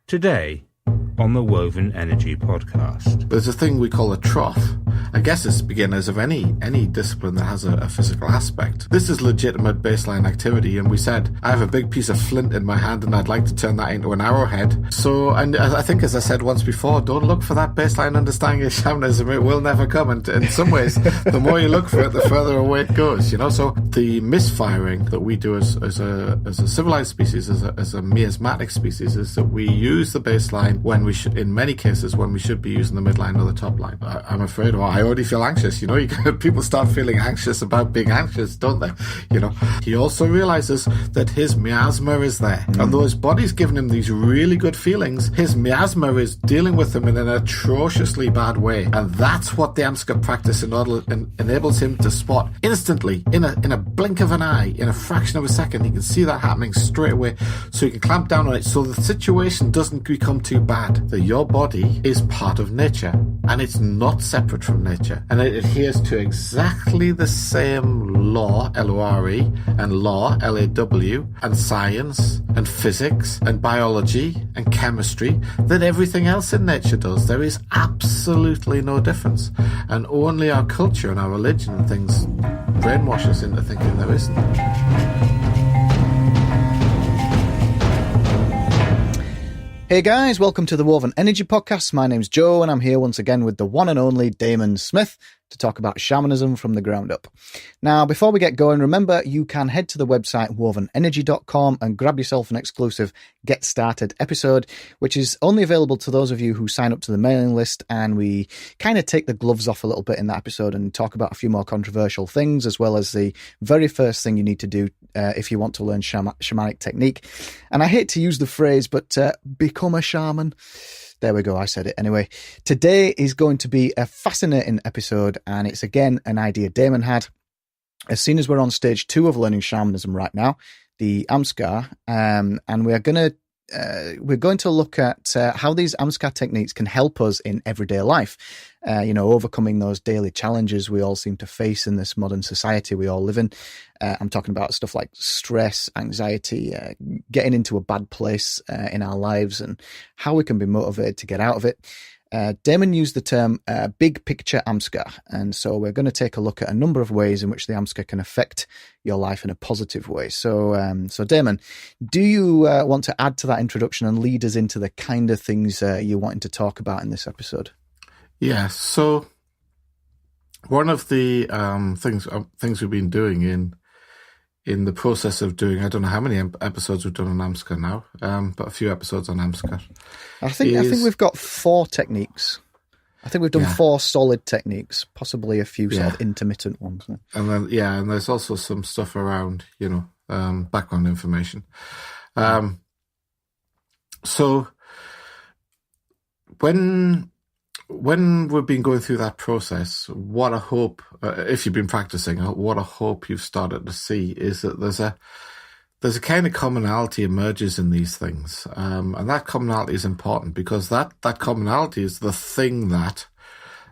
Today on the Woven Energy podcast. There's a thing we call a trough. I guess it's beginners of any discipline that has a physical aspect. This is legitimate baseline activity, and we said, I have a big piece of flint in my hand and I'd like to turn that into an arrowhead. So, and I think as I said once before, don't look for that baseline understanding of shamanism. It will never come. And in some ways, the more you look for it, the further away it goes, you know? So the misfiring that we do as a civilized species, as a miasmatic species, is that we use the baseline when we should, in many cases, when we should be using the midline or the top line. I'm afraid, or I already feel anxious, you know, people start feeling anxious about being anxious, don't they? You know, he also realizes that his miasma is there. And though his body's giving him these really good feelings, his miasma is dealing with him in an atrociously bad way. And that's what the Amsgar practice enables him to spot instantly, in a blink of an eye, in a fraction of a second. He can see that happening straight away, so he can clamp down on it so the situation doesn't become too bad. That your body is part of nature, and it's not separate from nature, and it adheres to exactly the same law, L-O-R-E, and law, L-A-W, and science, and physics, and biology, and chemistry, that everything else in nature does. There is absolutely no difference, and only our culture and our religion and things brainwash us into thinking there isn't. Hey guys, welcome to the Woven Energy podcast. My name's Joe and I'm here once again with the one and only Damon Smith to talk about shamanism from the ground up. Now, before we get going, remember you can head to the website wovenenergy.com and grab yourself an exclusive Get Started episode, which is only available to those of you who sign up to the mailing list, and we kind of take the gloves off a little bit in that episode and talk about a few more controversial things, as well as the very first thing you need to do if you want to learn shamanic technique. And I hate to use the phrase, but become a shaman. There we go, I said it anyway. Today is going to be a fascinating episode, and it's again an idea Damon had. As soon as we're on stage 2 of learning shamanism right now, the Amsgar, and we're going to look at how these Amsgar techniques can help us in everyday life. Overcoming those daily challenges we all seem to face in this modern society we all live in. I'm talking about stuff like stress, anxiety, getting into a bad place in our lives, and how we can be motivated to get out of it. Damon used the term big picture Amsgar, and so we're going to take a look at a number of ways in which the Amsgar can affect your life in a positive way. So Damon, do you want to add to that introduction and lead us into the kind of things you're wanting to talk about in this episode? Yeah, so one of the things we've been doing in the process of doing, I don't know how many episodes we've done on Amsgar now, but a few episodes on Amsgar. I think we've got 4 techniques. I think we've done 4 solid techniques, possibly a few sort of intermittent ones. And then, and there's also some stuff around, background information. So when we've been going through that process, what I hope, if you've been practicing, what I hope you've started to see is that there's a kind of commonality emerges in these things. And that commonality is important because that commonality is the thing that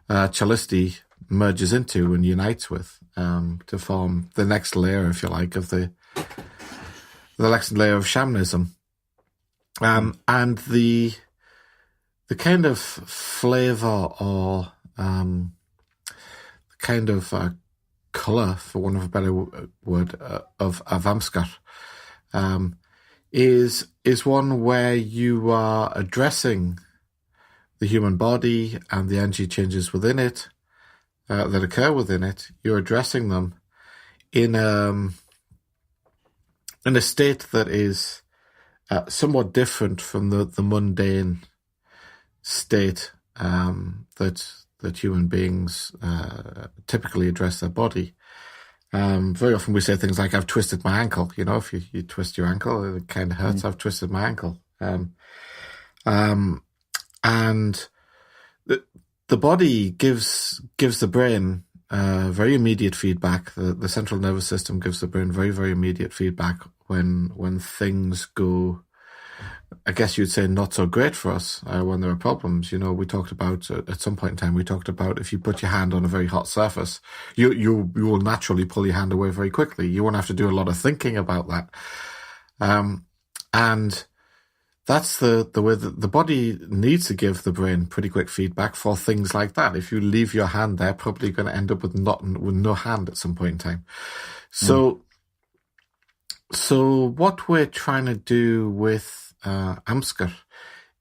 Chalisti merges into and unites with to form the next layer, if you like, of the next layer of shamanism. And the kind of flavour or the kind of colour, for want of a better word, of Amsgar is one where you are addressing the human body and the energy changes within it that occur within it. You're addressing them in a state that is somewhat different from the mundane state that human beings typically address their body. Very often we say things like, I've twisted my ankle. You know, if you twist your ankle, it kind of hurts. I've twisted my ankle. And the body gives the brain very immediate feedback. The central nervous system gives the brain very, very immediate feedback when things go, I guess you'd say, not so great for us, when there are problems. You know, we talked about, at some point in time, if you put your hand on a very hot surface, you will naturally pull your hand away very quickly. You won't have to do a lot of thinking about that. And that's the way that the body needs to give the brain pretty quick feedback for things like that. If you leave your hand there, probably going to end up with no hand at some point in time. So what we're trying to do with Amsgar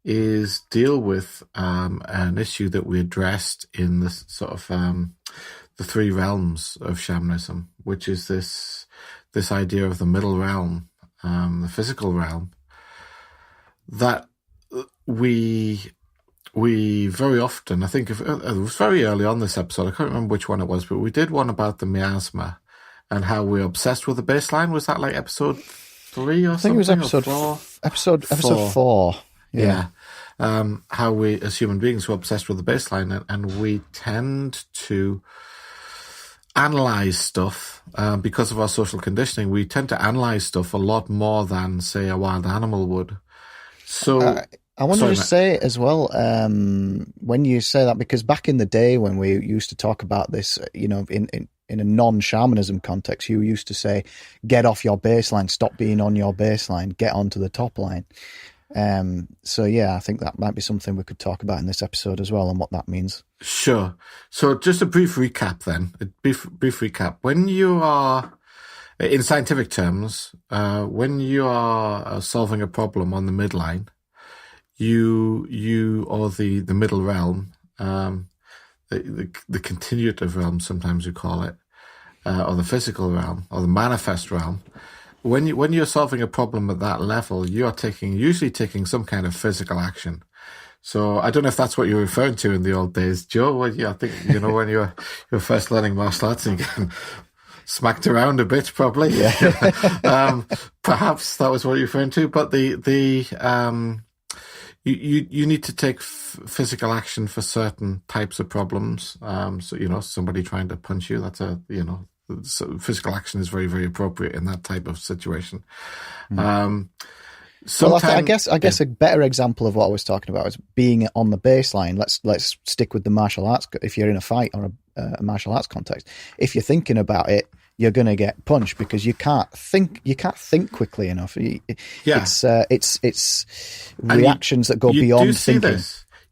is deal with an issue that we addressed in this sort of the three realms of shamanism, which is this idea of the middle realm, the physical realm, that we very often, I think it was very early on this episode, I can't remember which one it was, but we did one about the miasma and how we're obsessed with the baseline. Was that like episode 3 or something? I think it was episode 4. Yeah. How we, as human beings, we're obsessed with the baseline, and we tend to analyze stuff because of our social conditioning. We tend to analyze stuff a lot more than, say, a wild animal would. So I want to just say as well, when you say that, because back in the day when we used to talk about this, you know, in a non-shamanism context, you used to say, get off your baseline, stop being on your baseline, get onto the top line. So yeah, I think that might be something we could talk about in this episode as well, and what that means. Sure. So just a brief recap then. Brief recap. When you are, in scientific terms, when you are solving a problem on the midline, you or the middle realm, the continuative realm, sometimes we call it, or the physical realm, or the manifest realm. When you're solving a problem at that level, you are usually taking some kind of physical action. So I don't know if that's what you're referring to in the old days, Joe. I think, you know, when you're first learning martial arts and getting smacked around a bit, probably. Yeah. Perhaps that was what you're referring to. But you need to take physical action for certain types of problems. So, you know, somebody trying to punch you, so physical action is very, very appropriate in that type of situation. I guess a better example of what I was talking about is being on the baseline. Let's stick with the martial arts. If you're in a fight or a martial arts context, if you're thinking about it, you're going to get punched because you can't think quickly enough. It's reactions that go beyond thinking.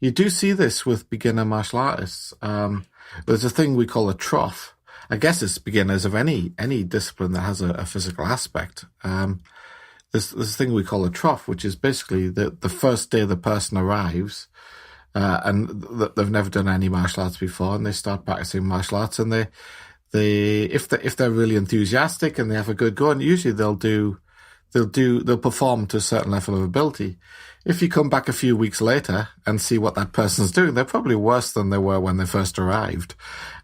You do see this with beginner martial artists. There's a thing we call a trough. I guess it's beginners of any discipline that has a physical aspect. There's this thing we call a trough, which is basically the first day the person arrives, and they've never done any martial arts before, and they start practicing martial arts, and if they're really enthusiastic and they have a good go, and usually they'll perform to a certain level of ability. If you come back a few weeks later and see what that person's doing, they're probably worse than they were when they first arrived.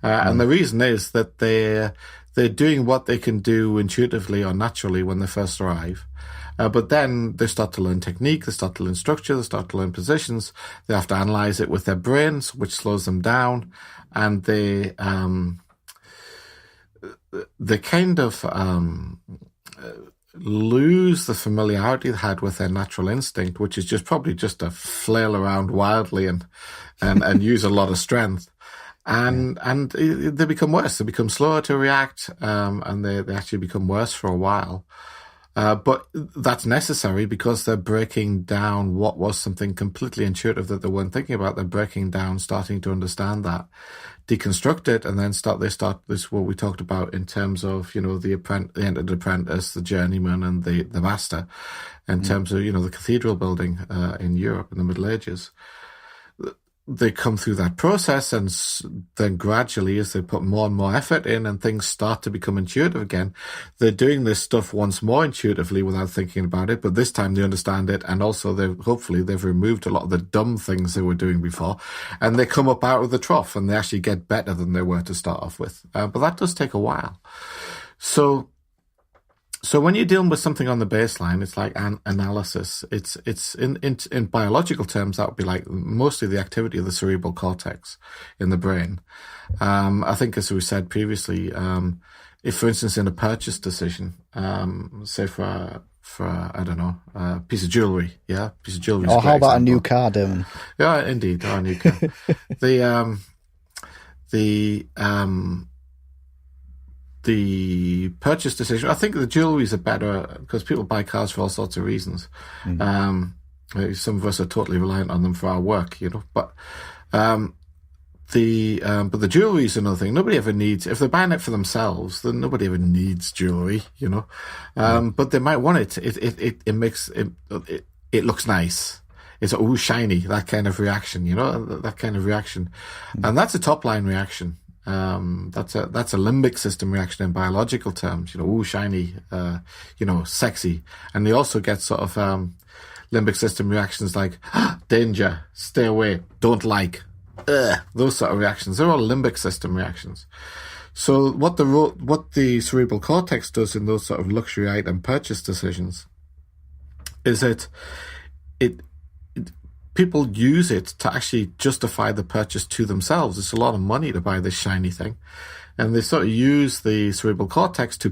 And the reason is that they're doing what they can do intuitively or naturally when they first arrive. But then they start to learn technique, they start to learn structure, they start to learn positions. They have to analyze it with their brains, which slows them down. And they kind of lose the familiarity they had with their natural instinct, which is probably just to flail around wildly and use a lot of strength. And they become worse. They become slower to react, and they actually become worse for a while. But that's necessary because they're breaking down what was something completely intuitive that they weren't thinking about. They're breaking down, starting to understand that, deconstruct it, and then start this what we talked about in terms of, you know, the entered apprentice, the journeyman, and the master, in terms of, you know, the cathedral building in Europe in the Middle Ages. They come through that process, and then gradually, as they put more and more effort in and things start to become intuitive again, they're doing this stuff once more intuitively without thinking about it, but this time they understand it, and also they've removed a lot of the dumb things they were doing before, and they come up out of the trough, and they actually get better than they were to start off with. But that does take a while. So when you're dealing with something on the baseline, it's like an analysis. It's in biological terms, that would be like mostly the activity of the cerebral cortex in the brain. I think, as we said previously, if, for instance, in a purchase decision, say for I don't know, a piece of jewelry, piece of jewelry. Or how about a new car, Damon? Yeah, indeed, or a new car. The purchase decision, I think the jewelries are better because people buy cars for all sorts of reasons. Some of us are totally reliant on them for our work, But the jewelry is another thing. Nobody ever needs, if they're buying it for themselves, then nobody ever needs jewelry, But they might want it. It makes it looks nice. It's shiny, that kind of reaction, that kind of reaction, and that's a top line reaction. That's a limbic system reaction in biological terms. Shiny, sexy, and they also get sort of limbic system reactions like danger, stay away, don't like. Those sort of reactions, they're all limbic system reactions. So what the cerebral cortex does in those sort of luxury item purchase decisions is that people use it to actually justify the purchase to themselves. It's a lot of money to buy this shiny thing. And they sort of use the cerebral cortex to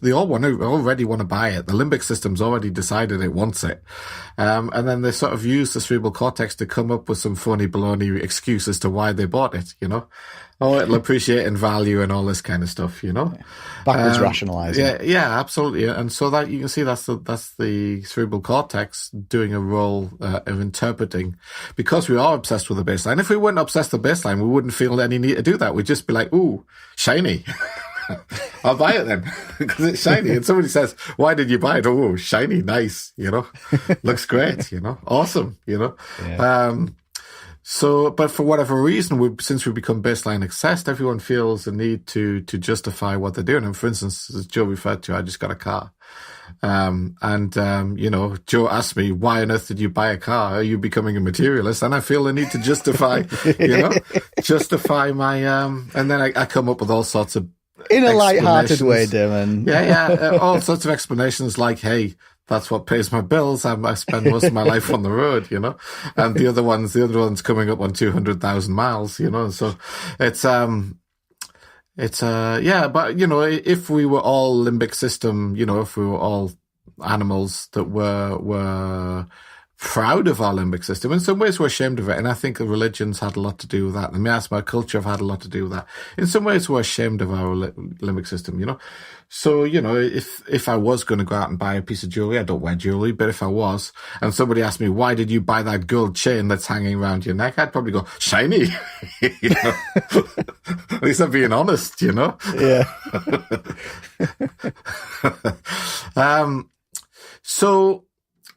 they already want to buy it. The limbic system's already decided it wants it. And then they sort of use the cerebral cortex to come up with some phony baloney excuse as to why they bought it, it'll appreciate in value and all this kind of stuff, Backwards rationalizing. Yeah, absolutely. And so that you can see that's the cerebral cortex doing a role of interpreting, because we are obsessed with the baseline. If we weren't obsessed with the baseline, we wouldn't feel any need to do that. We'd just be like, ooh, shiny. I'll buy it then because it's shiny. And somebody says, why did you buy it? Oh, shiny, nice, looks great, awesome, Yeah. But for whatever reason, since we become baseline obsessed, everyone feels a need to justify what they're doing. And for instance, as Joe referred to, I just got a car. Joe asked me, why on earth did you buy a car? Are you becoming a materialist? And I feel the need to justify, justify my, and then I come up with all sorts of in a light-hearted way, Damon. Yeah. All sorts of explanations like, hey, that's what pays my bills. I spend most of my life on the road, and the other one's coming up on 200,000 miles, so but if we were all limbic system, if we were all animals that were proud of our limbic system, in some ways we're ashamed of it, and I think the religions had a lot to do with that. The miasma culture have had a lot to do with that. In some ways we're ashamed of our limbic system, So, if I was going to go out and buy a piece of jewelry, I don't wear jewelry, but if I was, and somebody asked me, why did you buy that gold chain that's hanging around your neck? I'd probably go, shiny. At least I'm being honest, Yeah.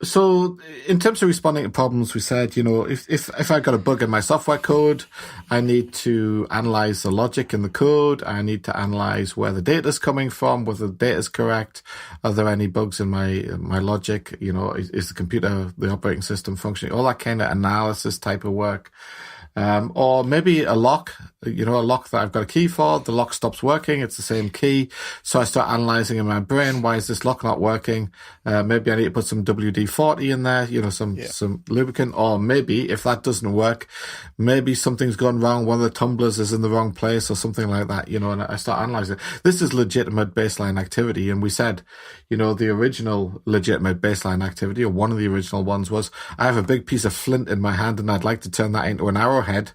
So in terms of responding to problems, we said, if I've got a bug in my software code, I need to analyze the logic in the code. I need to analyze where the data's coming from, whether the data's correct. Are there any bugs in my logic? Is the computer, the operating system functioning? All that kind of analysis type of work. Or maybe a lock that I've got a key for, the lock stops working, it's the same key. So I start analyzing in my brain, why is this lock not working? Maybe I need to put some WD-40 in there, some lubricant. Or maybe if that doesn't work, maybe something's gone wrong, one of the tumblers is in the wrong place or something like that, and I start analyzing. This is legitimate baseline activity. And we said, the original legitimate baseline activity, or one of the original ones, was I have a big piece of flint in my hand and I'd like to turn that into an arrowhead.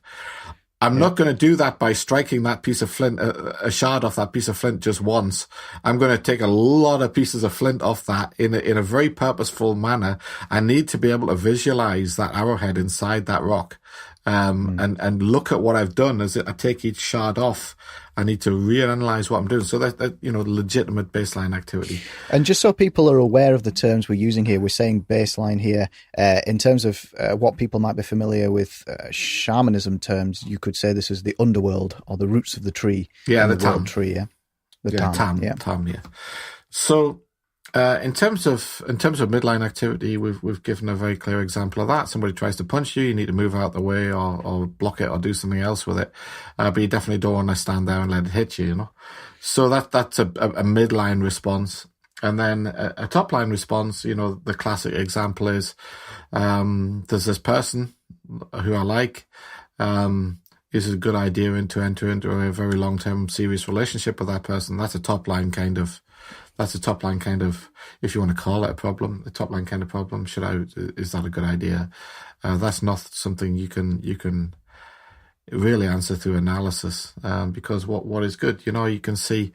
I'm not going to do that by striking that piece of flint, a shard off that piece of flint just once. I'm going to take a lot of pieces of flint off that in a very purposeful manner. I need to be able to visualize that arrowhead inside that rock. And look at what I've done as I take each shard off. I need to reanalyze what I'm doing. So that legitimate baseline activity. And just so people are aware of the terms we're using here, we're saying baseline here in terms of what people might be familiar with shamanism terms. You could say this is the underworld or the roots of the tree. Yeah, the tam tree. Yeah, tam. Yeah. So. In terms of midline activity, we've given a very clear example of that. Somebody tries to punch you, you need to move out the way or block it or do something else with it. But you definitely don't want to stand there and let it hit you, So that's a midline response. And then a top line response, the classic example is, there's this person who I like, is a good idea to enter into a very long-term serious relationship with that person. That's a top line kind of, if you want to call it a problem, a top line kind of problem. Is that a good idea? That's not something you can really answer through analysis, because what is good, you can see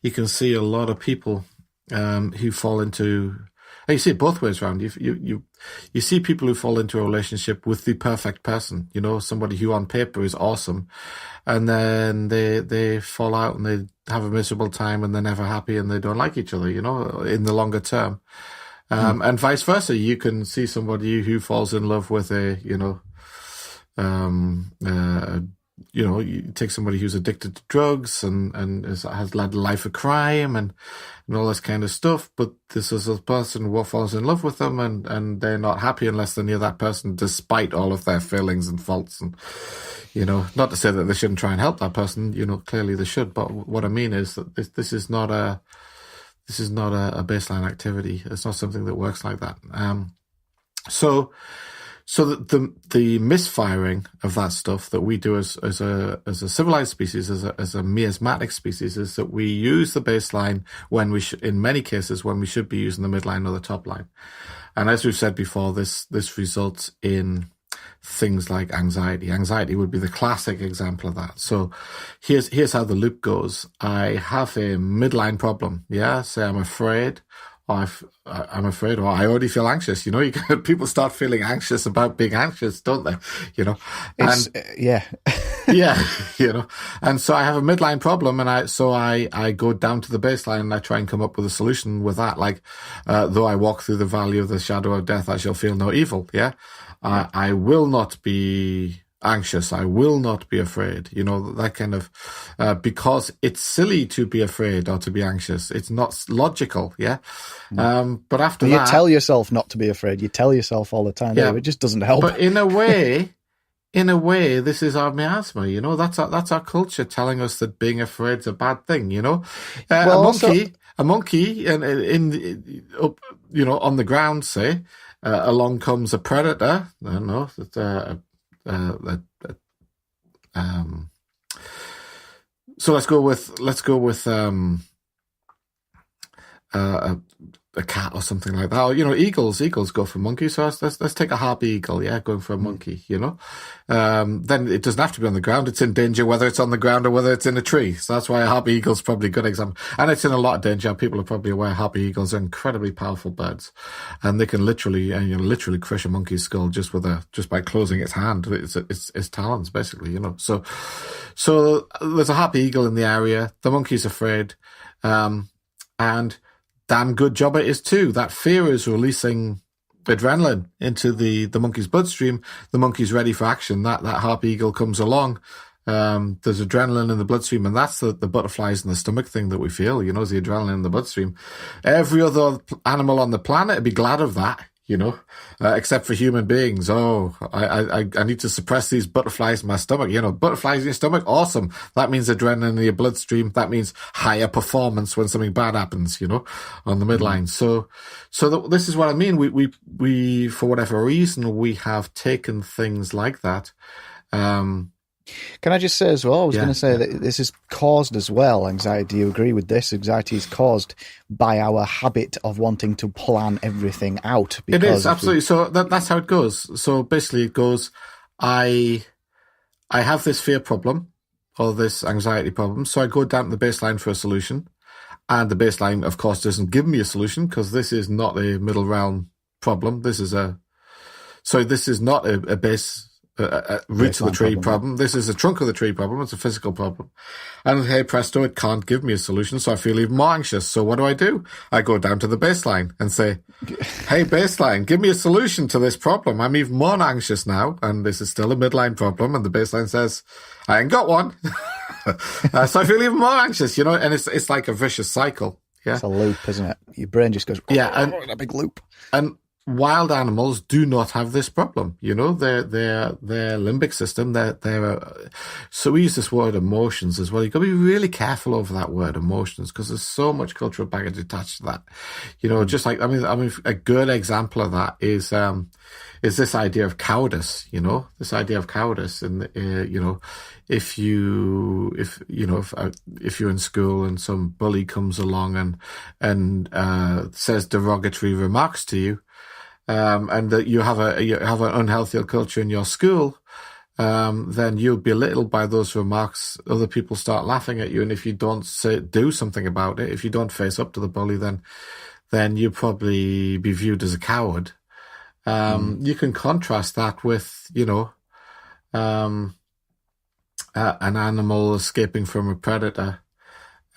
a lot of people, who fall into And you see it both ways around. You see people who fall into a relationship with the perfect person, somebody who on paper is awesome, and then they fall out and they have a miserable time and they're never happy and they don't like each other, in the longer term. And vice versa. You can see somebody who falls in love with you take somebody who's addicted to drugs and has led a life of crime and all this kind of stuff, but this is a person who falls in love with them and they're not happy unless they're near that person, despite all of their failings and faults. And, not to say that they shouldn't try and help that person, clearly they should, but what I mean is that this is not a baseline activity. It's not something that works like that. So the misfiring of that stuff that we do as a civilized species, as a miasmatic species, is that we use the baseline when in many cases, when we should be using the midline or the top line. And as we've said before, this results in things like anxiety. Anxiety would be the classic example of that. So here's how the loop goes. I have a midline problem. Yeah, say I'm afraid. I'm afraid, or I already feel anxious. People start feeling anxious about being anxious, don't they? Yeah. Yeah, and so I have a midline problem, and I go down to the baseline and I try and come up with a solution with that. Like, though I walk through the valley of the shadow of death, I shall feel no evil. Yeah, I will not be anxious. I will not be afraid. That kind of, because it's silly to be afraid or to be anxious. It's not logical. Yeah. But after that, you tell yourself not to be afraid. You tell yourself all the time. Yeah, it just doesn't help. But in a way, this is our miasma. That's our culture telling us that being afraid is a bad thing. A monkey, and on the ground, say, along comes a predator. I don't know. So let's go with a cat or something like that. Or, eagles go for monkeys. So let's take a harpy eagle. Yeah, going for a monkey. Then it doesn't have to be on the ground. It's in danger whether it's on the ground or whether it's in a tree. So that's why a harpy eagle is probably a good example. And it's in a lot of danger. People are probably aware harpy eagles are incredibly powerful birds, and they can literally crush a monkey's skull just by closing its hand. It's talons basically. So there's a harpy eagle in the area. The monkey's afraid, and damn good job it is too. That fear is releasing adrenaline into the monkey's bloodstream. The monkey's ready for action. That harpy eagle comes along. There's adrenaline in the bloodstream, and that's the butterflies in the stomach thing that we feel, is the adrenaline in the bloodstream. Every other animal on the planet would be glad of that, except for human beings. Oh, I need to suppress these butterflies in my stomach. Butterflies in your stomach, awesome. That means adrenaline in your bloodstream. That means higher performance when something bad happens, on the midline. So this is what I mean. We for whatever reason, we have taken things like that. Can I just say as well, I was going to say that this is caused as well, anxiety. Do you agree with this? Anxiety is caused by our habit of wanting to plan everything out. It is, absolutely. So that's how it goes. So basically it goes, I have this fear problem or this anxiety problem, so I go down to the baseline for a solution. And the baseline, of course, doesn't give me a solution because this is not a middle realm problem. This is not a base... roots of the tree problem. This is a trunk of the tree problem. It's a physical problem. And hey presto, it can't give me a solution, so I feel even more anxious. So what do? I go down to the baseline and say, hey baseline, give me a solution to this problem. I'm even more anxious now, and this is still a midline problem, and the baseline says, I ain't got one. So I feel even more anxious, and it's like a vicious cycle. Yeah, it's a loop, isn't it? Your brain just goes, and a big loop. And wild animals do not have this problem. Their limbic system, so we use this word emotions as well. You've got to be really careful over that word emotions because there's so much cultural baggage attached to that. Just like, I mean, a good example of that is this idea of cowardice, this idea of cowardice. And, if you're in school and some bully comes along and says derogatory remarks to you, and that you have an unhealthy culture in your school, then you'll be belittled by those remarks. Other people start laughing at you, and if you don't do something about it, if you don't face up to the bully, then then you'd probably be viewed as a coward. You can contrast that with, an animal escaping from a predator,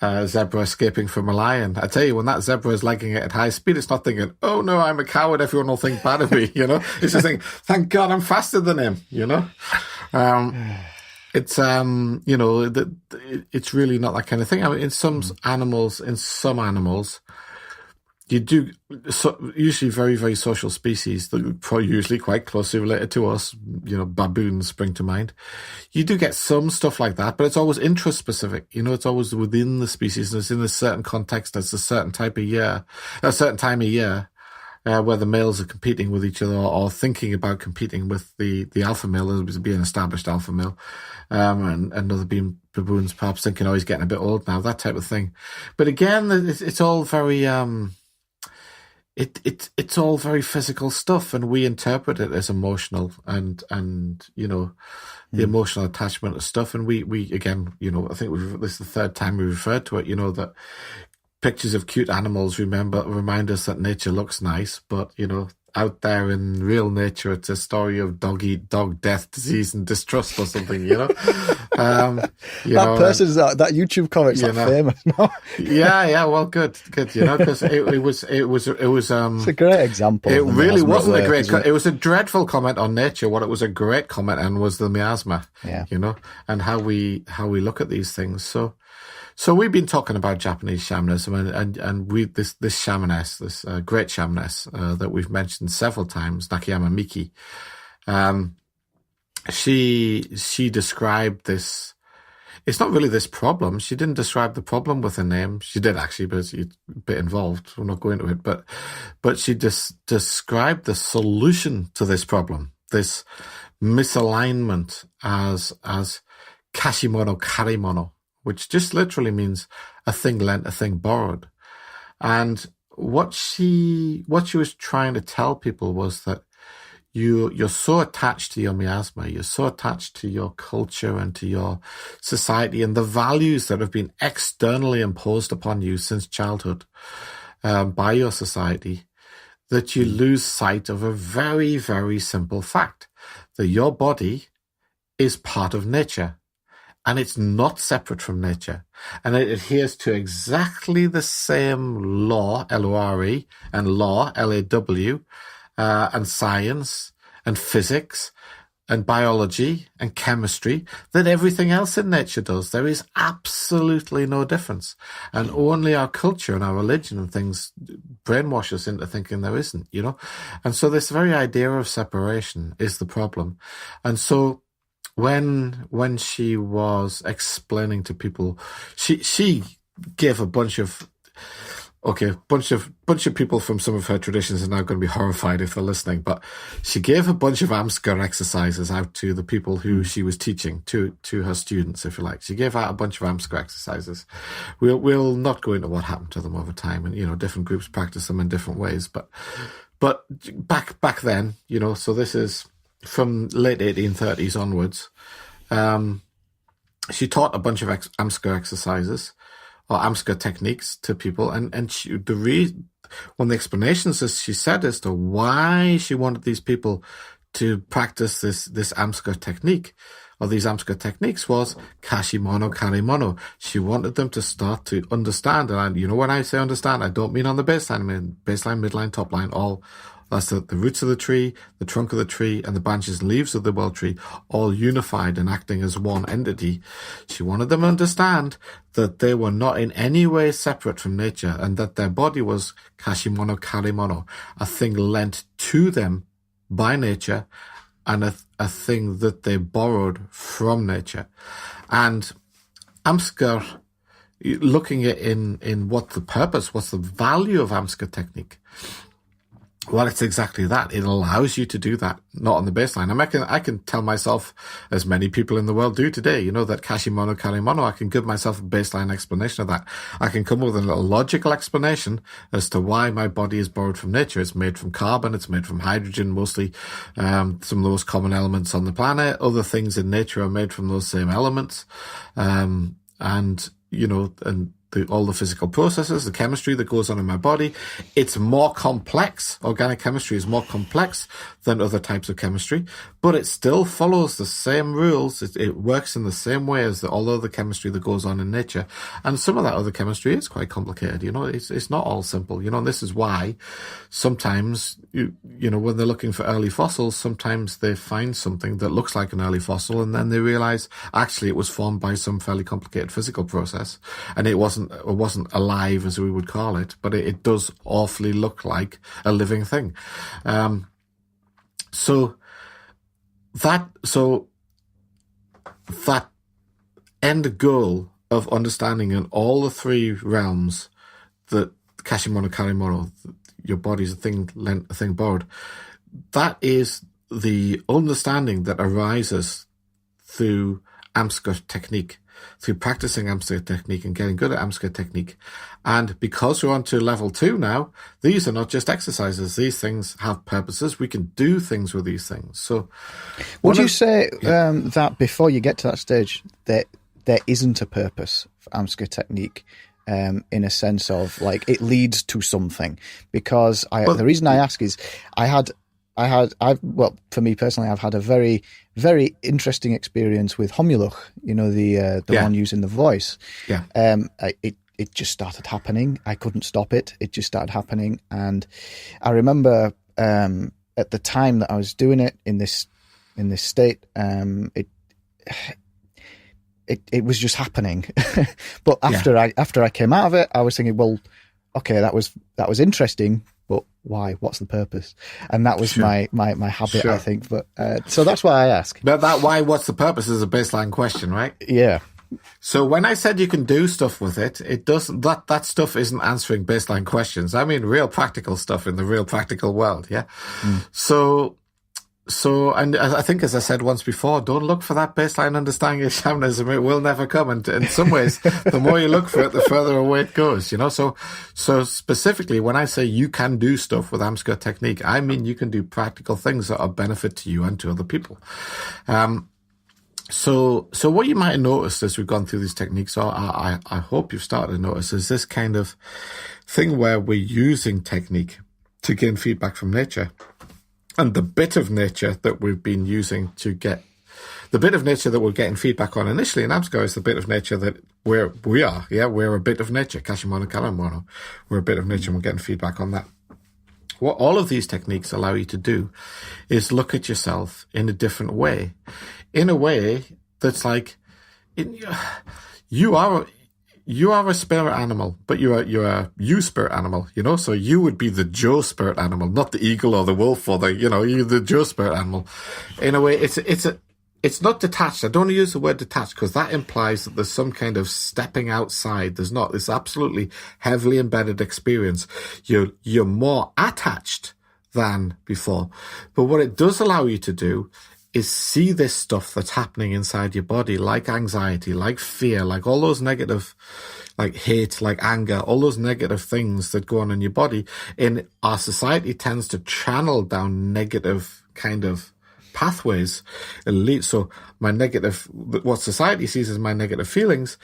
a zebra escaping from a lion. I tell you, when that zebra is legging it at high speed, it's not thinking, oh no, I'm a coward, everyone will think bad of me, It's just thinking, thank God I'm faster than him, It's, it's really not that kind of thing. I mean, in some animals, you do, usually very, very social species that are probably usually quite closely related to us, baboons spring to mind. You do get some stuff like that, but it's always interest-specific. It's always within the species, and it's in a certain context, it's a certain time of year, where the males are competing with each other or thinking about competing with the alpha male, as being an established alpha male, and other being baboons perhaps thinking, oh, he's getting a bit old now, that type of thing. But again, it's all very... It's all very physical stuff, and we interpret it as emotional and the emotional attachment of stuff. And we again, I think this is the third time we referred to it. That pictures of cute animals remind us that nature looks nice, but out there in real nature, it's a story of dog eat dog, death, disease, and distrust or something. That YouTube comic's famous now. yeah. Well, good. Because it was. It's a great example. It really wasn't a great. It was a dreadful comment on nature. What it was a great comment on was the miasma. Yeah. And how we look at these things. So we've been talking about Japanese shamanism, and this shamaness, this great shamaness that we've mentioned several times, Nakayama Miki. She described this. It's not really this problem. She didn't describe the problem with a name. She did actually, but it's a bit involved. We'll not go into it. But she just described the solution to this problem, this misalignment, as kashimono karimono, which just literally means a thing lent, a thing borrowed. And what she was trying to tell people was that you're so attached to your miasma, you're so attached to your culture and to your society and the values that have been externally imposed upon you since childhood by your society, that you lose sight of a very, very simple fact, that your body is part of nature. And it's not separate from nature. And it adheres to exactly the same law, L-O-R-E, and law, L-A-W, and science, and physics, and biology, and chemistry, that everything else in nature does. There is absolutely no difference. And only our culture and our religion and things brainwash us into thinking there isn't, And so this very idea of separation is the problem. And so when she was explaining to people, she gave a bunch of people from some of her traditions are now going to be horrified if they're listening, but she gave a bunch of Amsgar exercises out to the people who she was teaching, to her students, if you like. She gave out a bunch of Amsgar exercises. We'll not go into what happened to them over time, and different groups practice them in different ways, but back then, so this is from late 1830s onwards, she taught a bunch of Amsgar exercises or Amsgar techniques to people, and one of the explanations she said as to why she wanted these people to practice this Amsgar technique or these Amsgar techniques was kashimono karimono. She wanted them to start to understand, and when I say understand, I don't mean on the baseline. I mean baseline, midline, top line, all. That's the roots of the tree, the trunk of the tree, and the branches and leaves of the wild tree, all unified and acting as one entity. She wanted them to understand that they were not in any way separate from nature, and that their body was kashimono karimono, a thing lent to them by nature, and a thing that they borrowed from nature. And Amsgar, looking at in what's the value of Amsgar technique. Well, it's exactly that. It allows you to do that, not on the baseline. I can tell myself, as many people in the world do today, that kashimono karimono, I can give myself a baseline explanation of that. I can come up with a little logical explanation as to why my body is borrowed from nature. It's made from carbon, it's made from hydrogen, mostly, some of those common elements on the planet. Other things in nature are made from those same elements. And all the physical processes, the chemistry that goes on in my body. It's more complex. Organic chemistry is more complex than other types of chemistry, but it still follows the same rules. It works in the same way as all other chemistry that goes on in nature. And some of that other chemistry is quite complicated. It's not all simple. And this is why sometimes, when they're looking for early fossils, sometimes they find something that looks like an early fossil, and then they realize actually it was formed by some fairly complicated physical process, and it wasn't alive as we would call it, but it does awfully look like a living thing. So that end goal of understanding in all the three realms that Kashimono Karimono, your body's a thing lent, a thing borrowed, that is the understanding that arises through Amsgar technique, through practicing Amsgar technique and getting good at Amsgar technique. And because we're on to level 2 now, these are not just exercises. These things have purposes. We can do things with these things. So would you say that before you get to that stage, that there isn't a purpose for Amsgar technique, in a sense of like it leads to something? Because the reason I ask is for me personally, I've had a very, very interesting experience with Homuluch, the one using the voice. Yeah. It just started happening. I couldn't stop it. It just started happening. And I remember at the time that I was doing it in this state, it was just happening. But after I came out of it, I was thinking, well, okay, that was interesting, but why? What's the purpose? And that was my habit, I think. But so that's why I ask. But that why? What's the purpose is a baseline question, right? Yeah. So when I said you can do stuff with it, it doesn't. That stuff isn't answering baseline questions. I mean, real practical stuff in the real practical world. Yeah. So, and I think, as I said once before, don't look for that baseline understanding of shamanism. It will never come. And in some ways, the more you look for it, the further away it goes, So specifically, when I say you can do stuff with Amsgar technique, I mean you can do practical things that are benefit to you and to other people. So what you might have noticed as we've gone through these techniques, or I hope you've started to notice, is this kind of thing where we're using technique to gain feedback from nature. And the bit of nature that we've been using to get, the bit of nature that we're getting feedback on initially in Amsgar is the bit of nature that we are. Yeah, we're a bit of nature. Kashimono Karimono, we're a bit of nature, and we're getting feedback on that. What all of these techniques allow you to do is look at yourself in a different way, in a way that's like, you are a spirit animal, but you're a you spirit animal, so you would be the Joe spirit animal, not the eagle or the wolf or you're the Joe spirit animal. In a way, it's not detached. I don't want to use the word detached because that implies that there's some kind of stepping outside. There's not. It's absolutely heavily embedded experience. You're more attached than before. But what it does allow you to do is see this stuff that's happening inside your body, like anxiety, like fear, like all those negative, like hate, like anger, all those negative things that go on in your body. In our society tends to channel down negative kind of pathways. So my negative, what society sees as my negative feelings,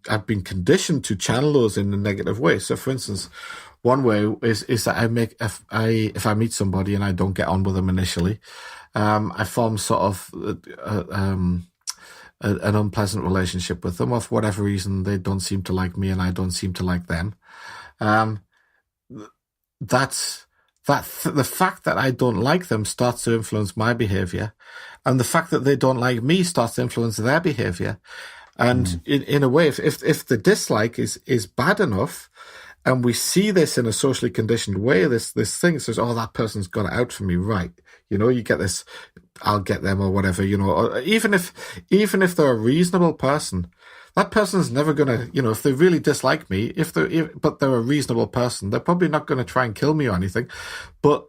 I've been conditioned to channel those in a negative way. So for instance, one way is that if I meet somebody and I don't get on with them initially, I form sort of an unpleasant relationship with them. Or for whatever reason, they don't seem to like me and I don't seem to like them. The fact that I don't like them starts to influence my behavior, and the fact that they don't like me starts to influence their behavior. And in a way, if the dislike is bad enough, and we see this in a socially conditioned way, this thing says, oh, that person's got it out for me, right? You get this, I'll get them or whatever, or even if they're a reasonable person, that person's never going to, if they really dislike me, but they're a reasonable person, they're probably not going to try and kill me or anything, but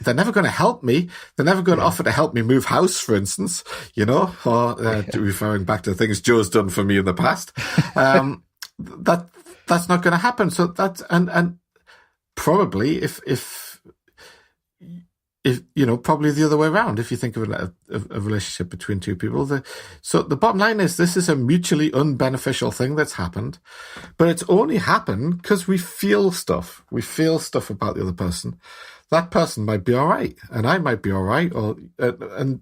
they're never going to help me. They're never going to offer to help me move house, for instance, or referring back to things Joe's done for me in the past. That's not going to happen. So that's, and probably if if probably the other way around. If you think of a relationship between two people, so the bottom line is this is a mutually unbeneficial thing that's happened, but it's only happened because we feel stuff. We feel stuff about the other person. That person might be all right, and I might be all right, or and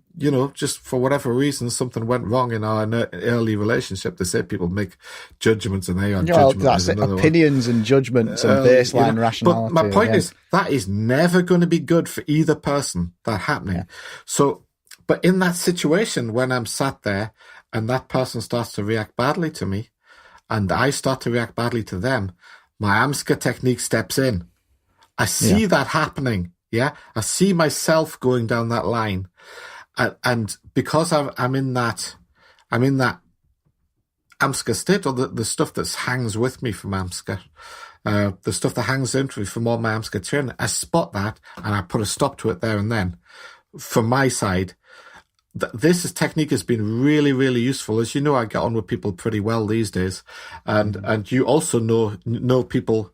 just for whatever reason, something went wrong in our early relationship. They say people make judgments, and they are judgment. That's it, opinions and judgments and baseline rationality. But my point is that is never going to be good for either person. That happening. Yeah. So, but in that situation, when I'm sat there and that person starts to react badly to me, and I start to react badly to them, my Amsgar technique steps in. I see that happening. Yeah. I see myself going down that line. And because I'm in that Amsgar state, or the stuff that hangs with me from Amsgar, the stuff that hangs into me from all my Amsgar training, I spot that and I put a stop to it there and then. From my side, this technique has been really, really useful. As you know, I get on with people pretty well these days. And you also know people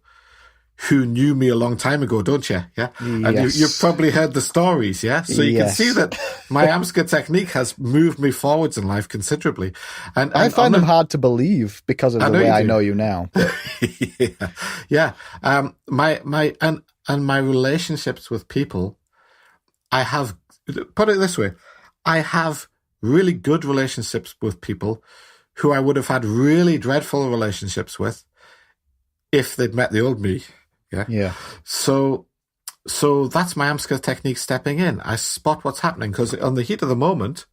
who knew me a long time ago, don't you? Yeah. And you've probably heard the stories. Yeah. So you can see that my Amsgar technique has moved me forwards in life considerably. And I find them hard to believe because of the way I know you now. Yeah. My relationships with people, I have, put it this way, I have really good relationships with people who I would have had really dreadful relationships with if they'd met the old me. Yeah. So that's my Amsgar technique stepping in. I spot what's happening because on the heat of the moment,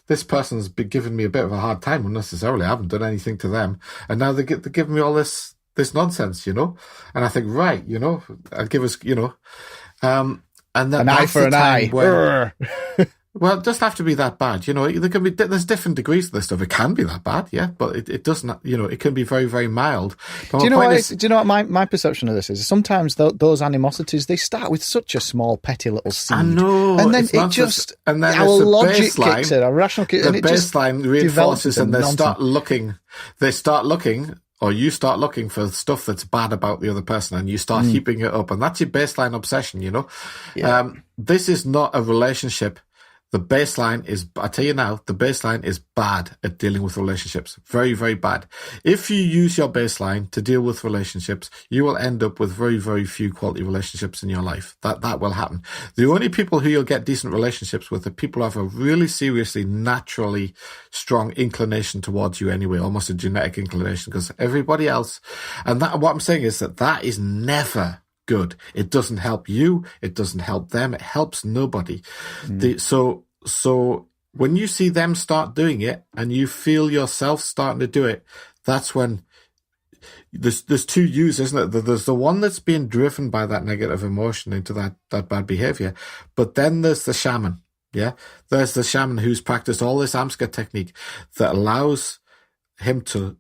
this person's been giving me a bit of a hard time unnecessarily. I haven't done anything to them. And now they're giving me all this nonsense, And I think, right, I'll give us, and then an eye for an eye. Well, it doesn't have to be that bad. There's different degrees of this stuff. It can be that bad, yeah, but it doesn't, it can be very, very mild. Do you know what my perception of this is? Sometimes those animosities, they start with such a small, petty little seed. I know. And then our logic kicks in, our rational kicks in. The baseline reinforces and they start looking, or you start looking for stuff that's bad about the other person and you start heaping it up. And that's your baseline obsession, Yeah. This is not a relationship. The baseline is, I tell you now, the baseline is bad at dealing with relationships. Very, very bad. If you use your baseline to deal with relationships, you will end up with very, very few quality relationships in your life. That will happen. The only people who you'll get decent relationships with are people who have a really seriously, naturally strong inclination towards you anyway, almost a genetic inclination, because everybody else, and what I'm saying is that is never good. It doesn't help you. It doesn't help them. It helps nobody. So when you see them start doing it and you feel yourself starting to do it, that's when there's two yous, isn't it? There's the one that's being driven by that negative emotion into that bad behavior. But then there's the shaman. Yeah. There's the shaman who's practiced all this Amsgar technique that allows him to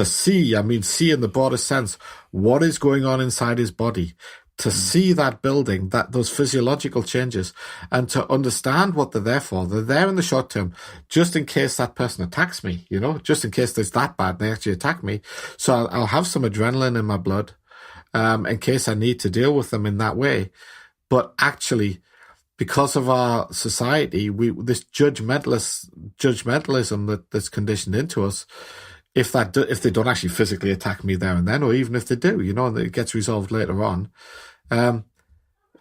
see in the broadest sense, what is going on inside his body, to see that building, those physiological changes, and to understand what they're there for. They're there in the short term, just in case that person attacks me, just in case there's that bad, they actually attack me. So I'll have some adrenaline in my blood, in case I need to deal with them in that way. But actually, because of our society, this judgmentalism that's conditioned into us, if they don't actually physically attack me there and then, or even if they do, and it gets resolved later on,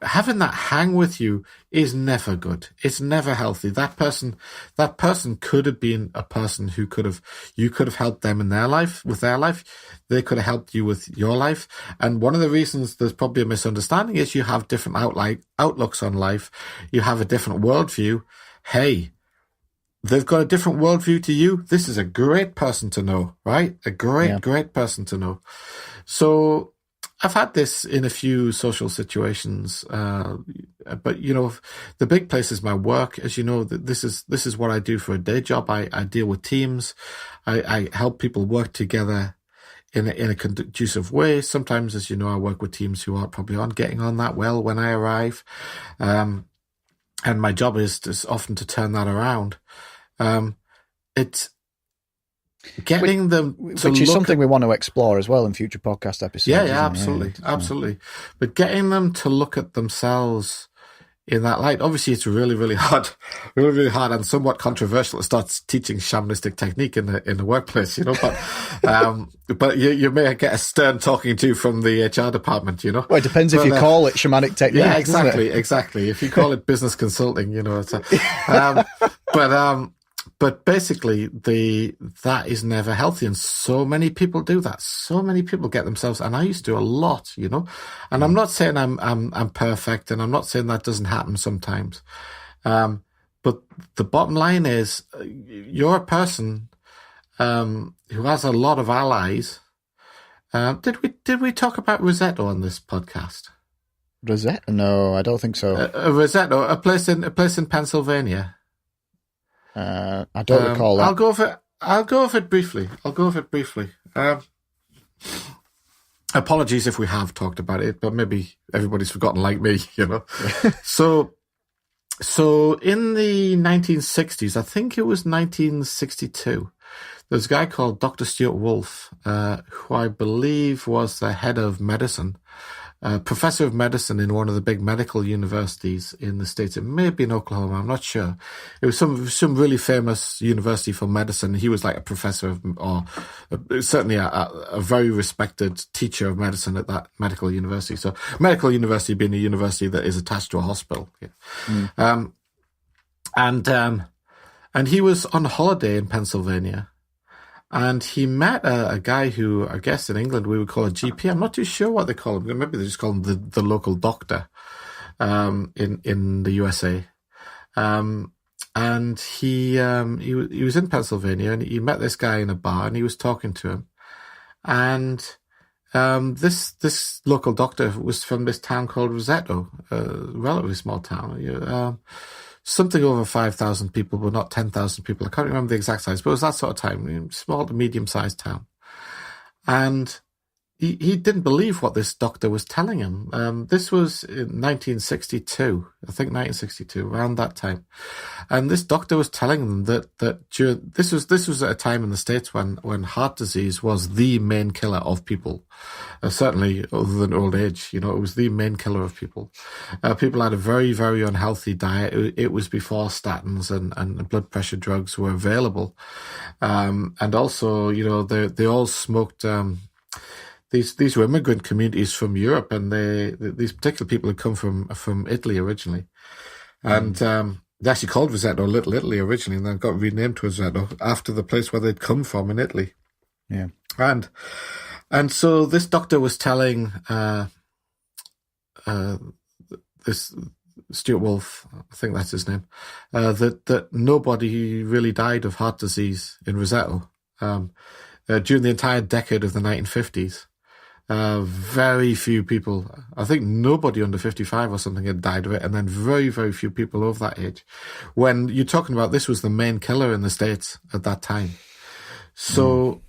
having that hang with you is never good. It's never healthy. That person could have been a person you could have helped them in their life, with their life. They could have helped you with your life. And one of the reasons there's probably a misunderstanding is you have different outlooks on life. You have a different worldview. Hey, they've got a different worldview to you. This is a great person to know, right? A great person to know. So I've had this in a few social situations, but the big place is my work. As you know, this is what I do for a day job. I deal with teams. I help people work together in a conducive way. Sometimes, as you know, I work with teams who probably aren't getting on that well when I arrive, and my job is often to turn that around. It's getting them to which is something we want to explore as well in future podcast episodes. Yeah, absolutely. But getting them to look at themselves in that light. Obviously, it's really hard and somewhat controversial to start teaching shamanistic technique in the workplace, but you may get a stern talking to from the HR department, Well, it depends if you call it shamanic technique. Yeah, exactly. If you call it business consulting, but basically that is never healthy, and so many people do that. So many people get themselves, and I used to do a lot, and I'm not saying I'm perfect, and I'm not saying that doesn't happen sometimes. But the bottom line is, you're a person who has a lot of allies. Did we talk about Rosetto on this podcast? Rosetta? No, I don't think so. Rosetto, a place in Pennsylvania. I don't recall that. I'll go over it briefly. Apologies if we have talked about it, but maybe everybody's forgotten, like me, So in the 1960s, I think it was 1962, there's a guy called Dr. Stuart Wolf, who I believe was the head of medicine, professor of medicine in one of the big medical universities in the States. It may be in Oklahoma, I'm not sure. It was some really famous university for medicine. He was like a professor certainly a very respected teacher of medicine at that medical university. So medical university being a university that is attached to a hospital. Yeah. And he was on holiday in Pennsylvania. And he met a guy who, I guess in England we would call a GP. I'm not too sure what they call him. Maybe they just call him the local doctor in the USA. And he was in Pennsylvania, and he met this guy in a bar, and he was talking to him. And this local doctor was from this town called Rosetto, a relatively small town. Something over 5,000 people, but not 10,000 people. I can't remember the exact size, but it was that sort of time, small to medium-sized town. And he didn't believe what this doctor was telling him. This was in 1962, I think 1962, around that time. And this doctor was telling them that this was at a time in the States when heart disease was the main killer of people. Certainly, other than old age, it was the main killer of people. People had a very, very unhealthy diet. It was before statins and blood pressure drugs were available. And also, they all smoked. These were immigrant communities from Europe, and these particular people had come from Italy originally. And they actually called Rosetto Little Italy originally, and then got renamed to Rosetto after the place where they'd come from in Italy. Yeah. And so this doctor was telling this Stuart Wolf, I think that's his name, that nobody really died of heart disease in Rosetto during the entire decade of the 1950s. Very few people, I think nobody under 55 or something had died of it, and then very, very few people over that age. When you're talking about, this was the main killer in the States at that time. So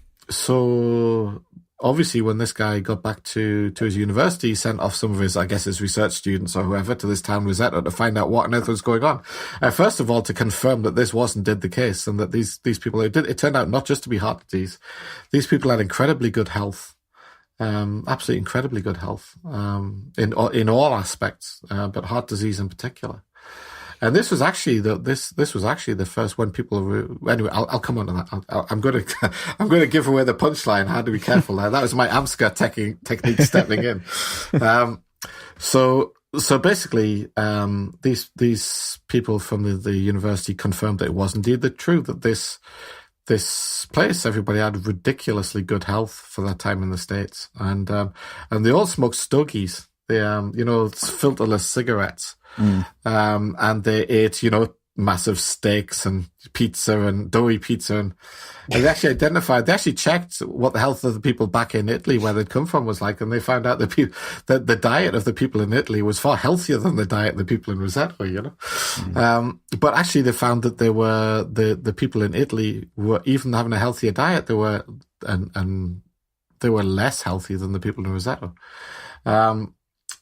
obviously when this guy got back to his university, he sent off some of his, I guess, his research students or whoever to this town Rosetto to find out what on earth was going on. First of all, to confirm that this was indeed the case, and that these people, it turned out not just to be heart disease. These people had incredibly good health. Absolutely incredibly good health, in all aspects, but heart disease in particular. And this was actually the first, when people anyway, I'll come on to that. I'm going to give away the punchline. I had to be careful there. That was my Amsgar technique stepping in. So basically, these people from the university confirmed that it was indeed the truth, that this place, everybody had ridiculously good health for that time in the States. And they all smoked stogies. They, filterless cigarettes. And they ate, massive steaks and pizza and doughy pizza. And they actually checked what the health of the people back in Italy, where they'd come from, was like. And they found out that the diet of the people in Italy was far healthier than the diet of the people in Rosetto, But actually they found that the people in Italy were, even having a healthier diet, they were less healthy than the people in Rosetto.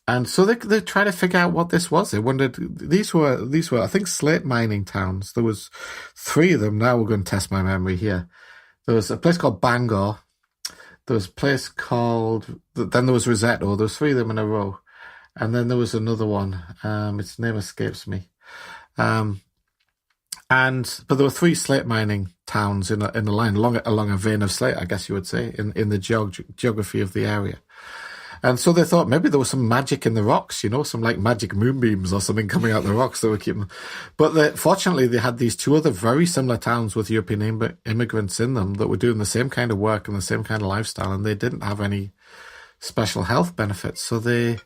And so they tried to figure out what this was. They wondered, these were, I think, slate mining towns. There was 3 of them. Now we're going to test my memory here. There was a place called Bangor. There was a place called, then there was Rosetto. There was 3 of them in a row. And then there was another one. Its name escapes me. But there were 3 slate mining towns in a line along a vein of slate, I guess you would say, in the geography of the area. And so they thought maybe there was some magic in the rocks, some like magic moonbeams or something coming out the rocks that were keeping. But fortunately, they had these 2 other very similar towns with European immigrants in them that were doing the same kind of work and the same kind of lifestyle, and they didn't have any special health benefits. So they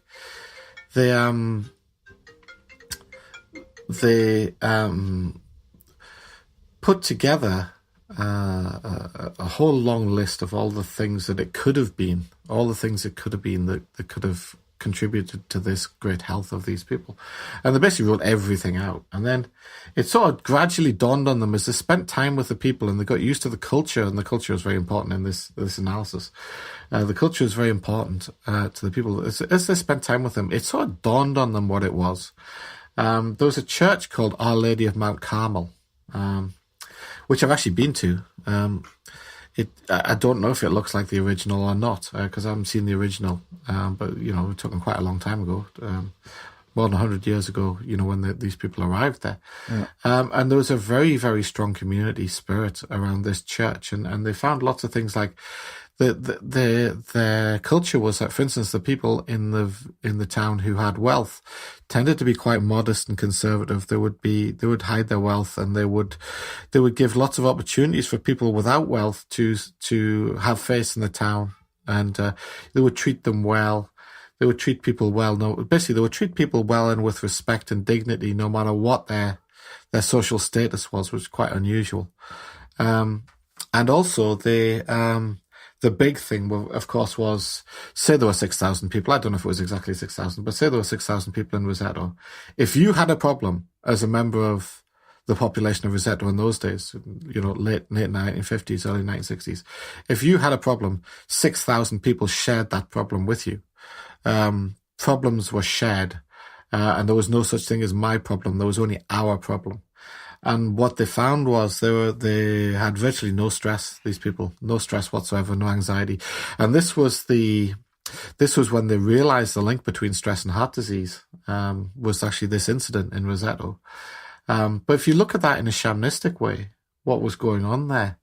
put together a whole long list of all the things that it could have been, that could have contributed to this great health of these people. And they basically wrote everything out. And then it sort of gradually dawned on them as they spent time with the people and they got used to the culture, and the culture is very important in this analysis. The culture is very important to the people. As they spent time with them, it sort of dawned on them what it was. There was a church called Our Lady of Mount Carmel, which I've actually been to. I don't know if it looks like the original or not, because I haven't seen the original. But, we're talking quite a long time ago, more than 100 years ago, when these people arrived there. Yeah. And there was a very, very strong community spirit around this church. And they found lots of things like their culture was that, for instance, the people in the town who had wealth tended to be quite modest and conservative. They would hide their wealth, and they would give lots of opportunities for people without wealth to have face in the town, and they would treat them well. They would treat people well. No, basically, they would treat people well and with respect and dignity, no matter what their social status was, which was quite unusual. And also the big thing, of course, was, say there were 6,000 people. I don't know if it was exactly 6,000, but say there were 6,000 people in Roseto. If you had a problem as a member of the population of Roseto in those days, late 1950s, early 1960s, if you had a problem, 6,000 people shared that problem with you. Problems were shared, and there was no such thing as my problem. There was only our problem. And what they found was they had virtually no stress, these people, no stress whatsoever, no anxiety. And this was when they realized the link between stress and heart disease, was actually this incident in Roseto. But if you look at that in a shamanistic way, what was going on there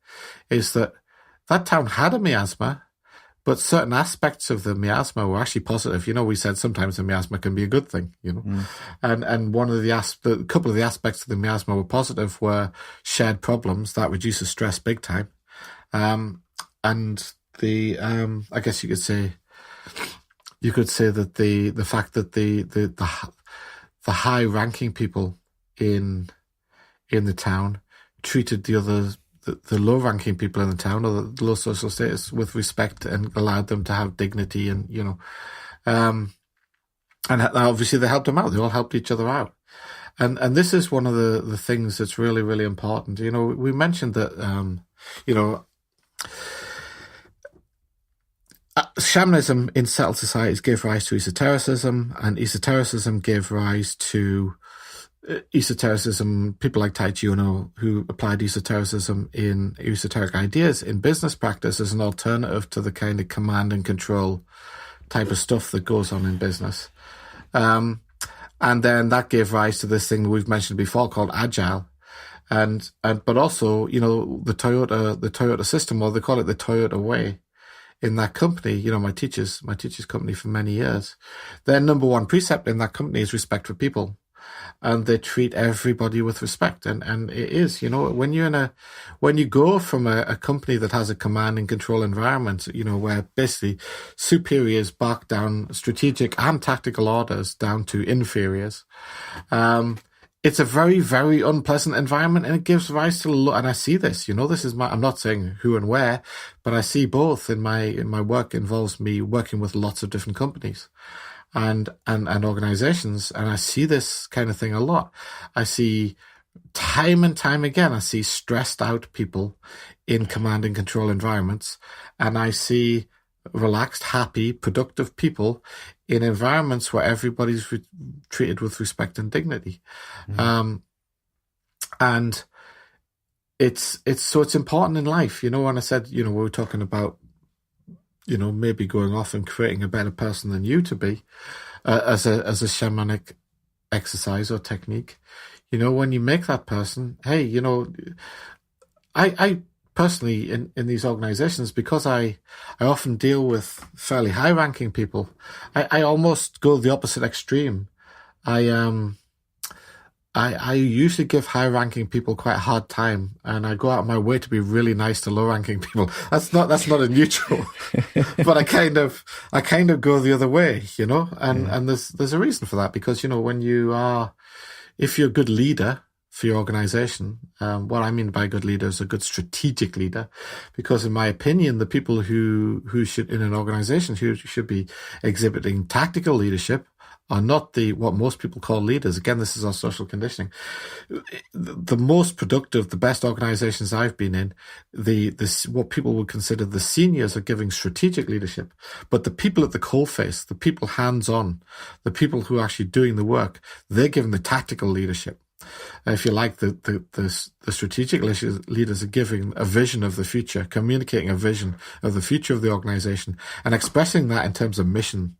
is that town had a miasma, but certain aspects of the miasma were actually positive. We said sometimes the miasma can be a good thing, and one of a couple of the aspects of the miasma were positive were shared problems that reduces stress big time. And I guess you could say that the fact that the high ranking people in the town treated the low-ranking people in the town, or the low social status, with respect, and allowed them to have dignity, and and obviously they helped them out. They all helped each other out, and this is one of the things that's really, really important. We mentioned that shamanism in settled societies gave rise to esotericism, and esotericism gave rise to esotericism, people like Tai Chi Uno, who applied esotericism in esoteric ideas in business practice as an alternative to the kind of command and control type of stuff that goes on in business. And then that gave rise to this thing that we've mentioned before called Agile. But also, the Toyota system, or they call it the Toyota way. In that company, my teacher's company for many years, their number one precept in that company is respect for people. And they treat everybody with respect, and it is, when you go from a company that has a command and control environment, where basically superiors bark down strategic and tactical orders down to inferiors, it's a very, very unpleasant environment, and it gives rise to and I see this, this is I'm not saying who and where, but I see both in my work involves me working with lots of different companies and organizations. And I see this kind of thing a lot. I see time and time again, I see stressed out people in command and control environments. And I see relaxed, happy, productive people in environments where everybody's treated with respect and dignity. And it's important in life. When I said, we were talking about, maybe going off and creating a better person than you to be. as a shamanic exercise or technique. You know, when you make that person, hey, you know, I personally in these organizations, because I often deal with fairly high ranking people, I almost go the opposite extreme. I usually give high ranking people quite a hard time, and I go out of my way to be really nice to low ranking people. That's not a neutral, but I kind of go the other way, you know, and there's a reason for that, because, you know, if you're a good leader for your organization, what I mean by good leader is a good strategic leader, because in my opinion, the people who should in an organization who should be exhibiting tactical leadership are not what most people call leaders. Again, this is our social conditioning. The most productive, the best organizations I've been in, what people would consider the seniors are giving strategic leadership, but the people at the coalface, the people hands-on, the people who are actually doing the work, they're giving the tactical leadership. If you like, the strategic leaders are giving a vision of the future, communicating a vision of the future of the organization, and expressing that in terms of mission.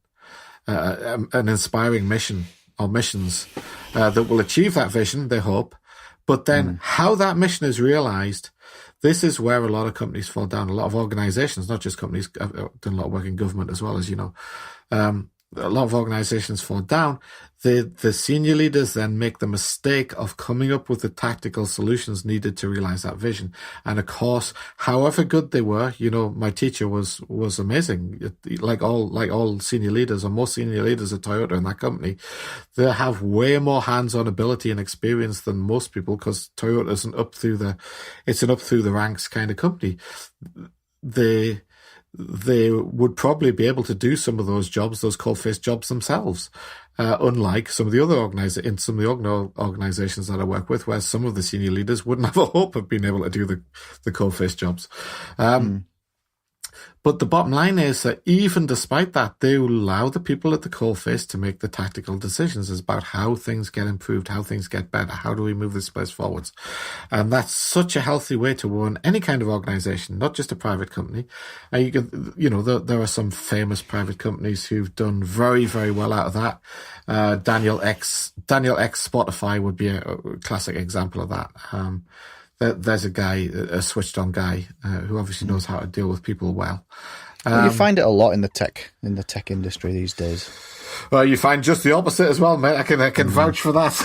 An inspiring mission or missions that will achieve that vision, they hope. But then how that mission is realized, this is where a lot of companies fall down. A lot of organizations, not just companies, I've done a lot of work in government as well, as you know. A lot of organizations fall down. The senior leaders then make the mistake of coming up with the tactical solutions needed to realize that vision. And of course, however good they were, you know, my teacher was amazing. Like all senior leaders, or most senior leaders at Toyota in that company, they have way more hands-on ability and experience than most people, because Toyota isn't it's an up through the ranks kind of company. They would probably be able to do some of those jobs, those coalface jobs themselves, unlike some of the other organizations that I work with, where some of the senior leaders wouldn't have a hope of being able to do the coalface jobs. But the bottom line is that even despite that, they will allow the people at the coalface to make the tactical decisions about how things get improved, how things get better, how do we move this place forwards. And that's such a healthy way to run any kind of organization, not just a private company. And there are some famous private companies who've done very, very well out of that. Daniel X Spotify would be a classic example of that. There's a guy, a switched-on guy, who obviously knows how to deal with people well. You find it a lot in the tech industry these days. Well, you find just the opposite as well, mate. I can vouch for that.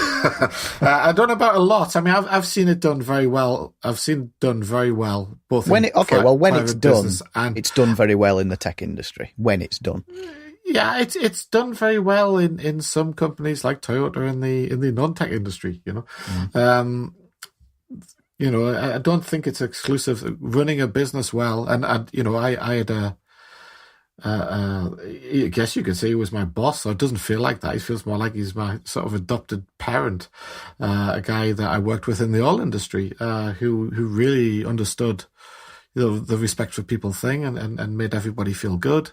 I don't know about a lot. I mean, I've seen it done very well. I've seen it done very well, both when it's done, it's done very well in the tech industry. When it's done. Yeah, it's done very well in some companies like Toyota in the non-tech industry. You know. You know, I don't think it's exclusive. Running a business well, and I had I guess you could say he was my boss. So it doesn't feel like that. He feels more like he's my sort of adopted parent, a guy that I worked with in the oil industry, who really understood, you know, the respect for people thing, and made everybody feel good,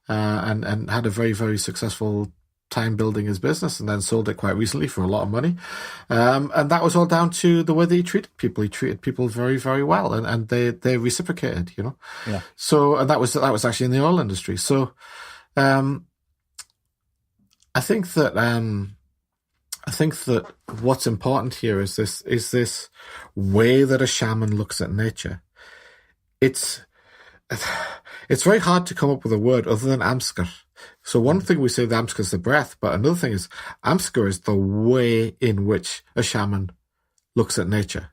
and had a very, very successful time building his business, and then sold it quite recently for a lot of money. And that was all down to the way that he treated people. He treated people very, very well, and they reciprocated, you know. Yeah. So, and that was actually in the oil industry. So, I think that what's important here is this way that a shaman looks at nature. It's very hard to come up with a word other than Amsgar. So one thing we say the Amsgar is the breath, but another thing is Amsgar is the way in which a shaman looks at nature.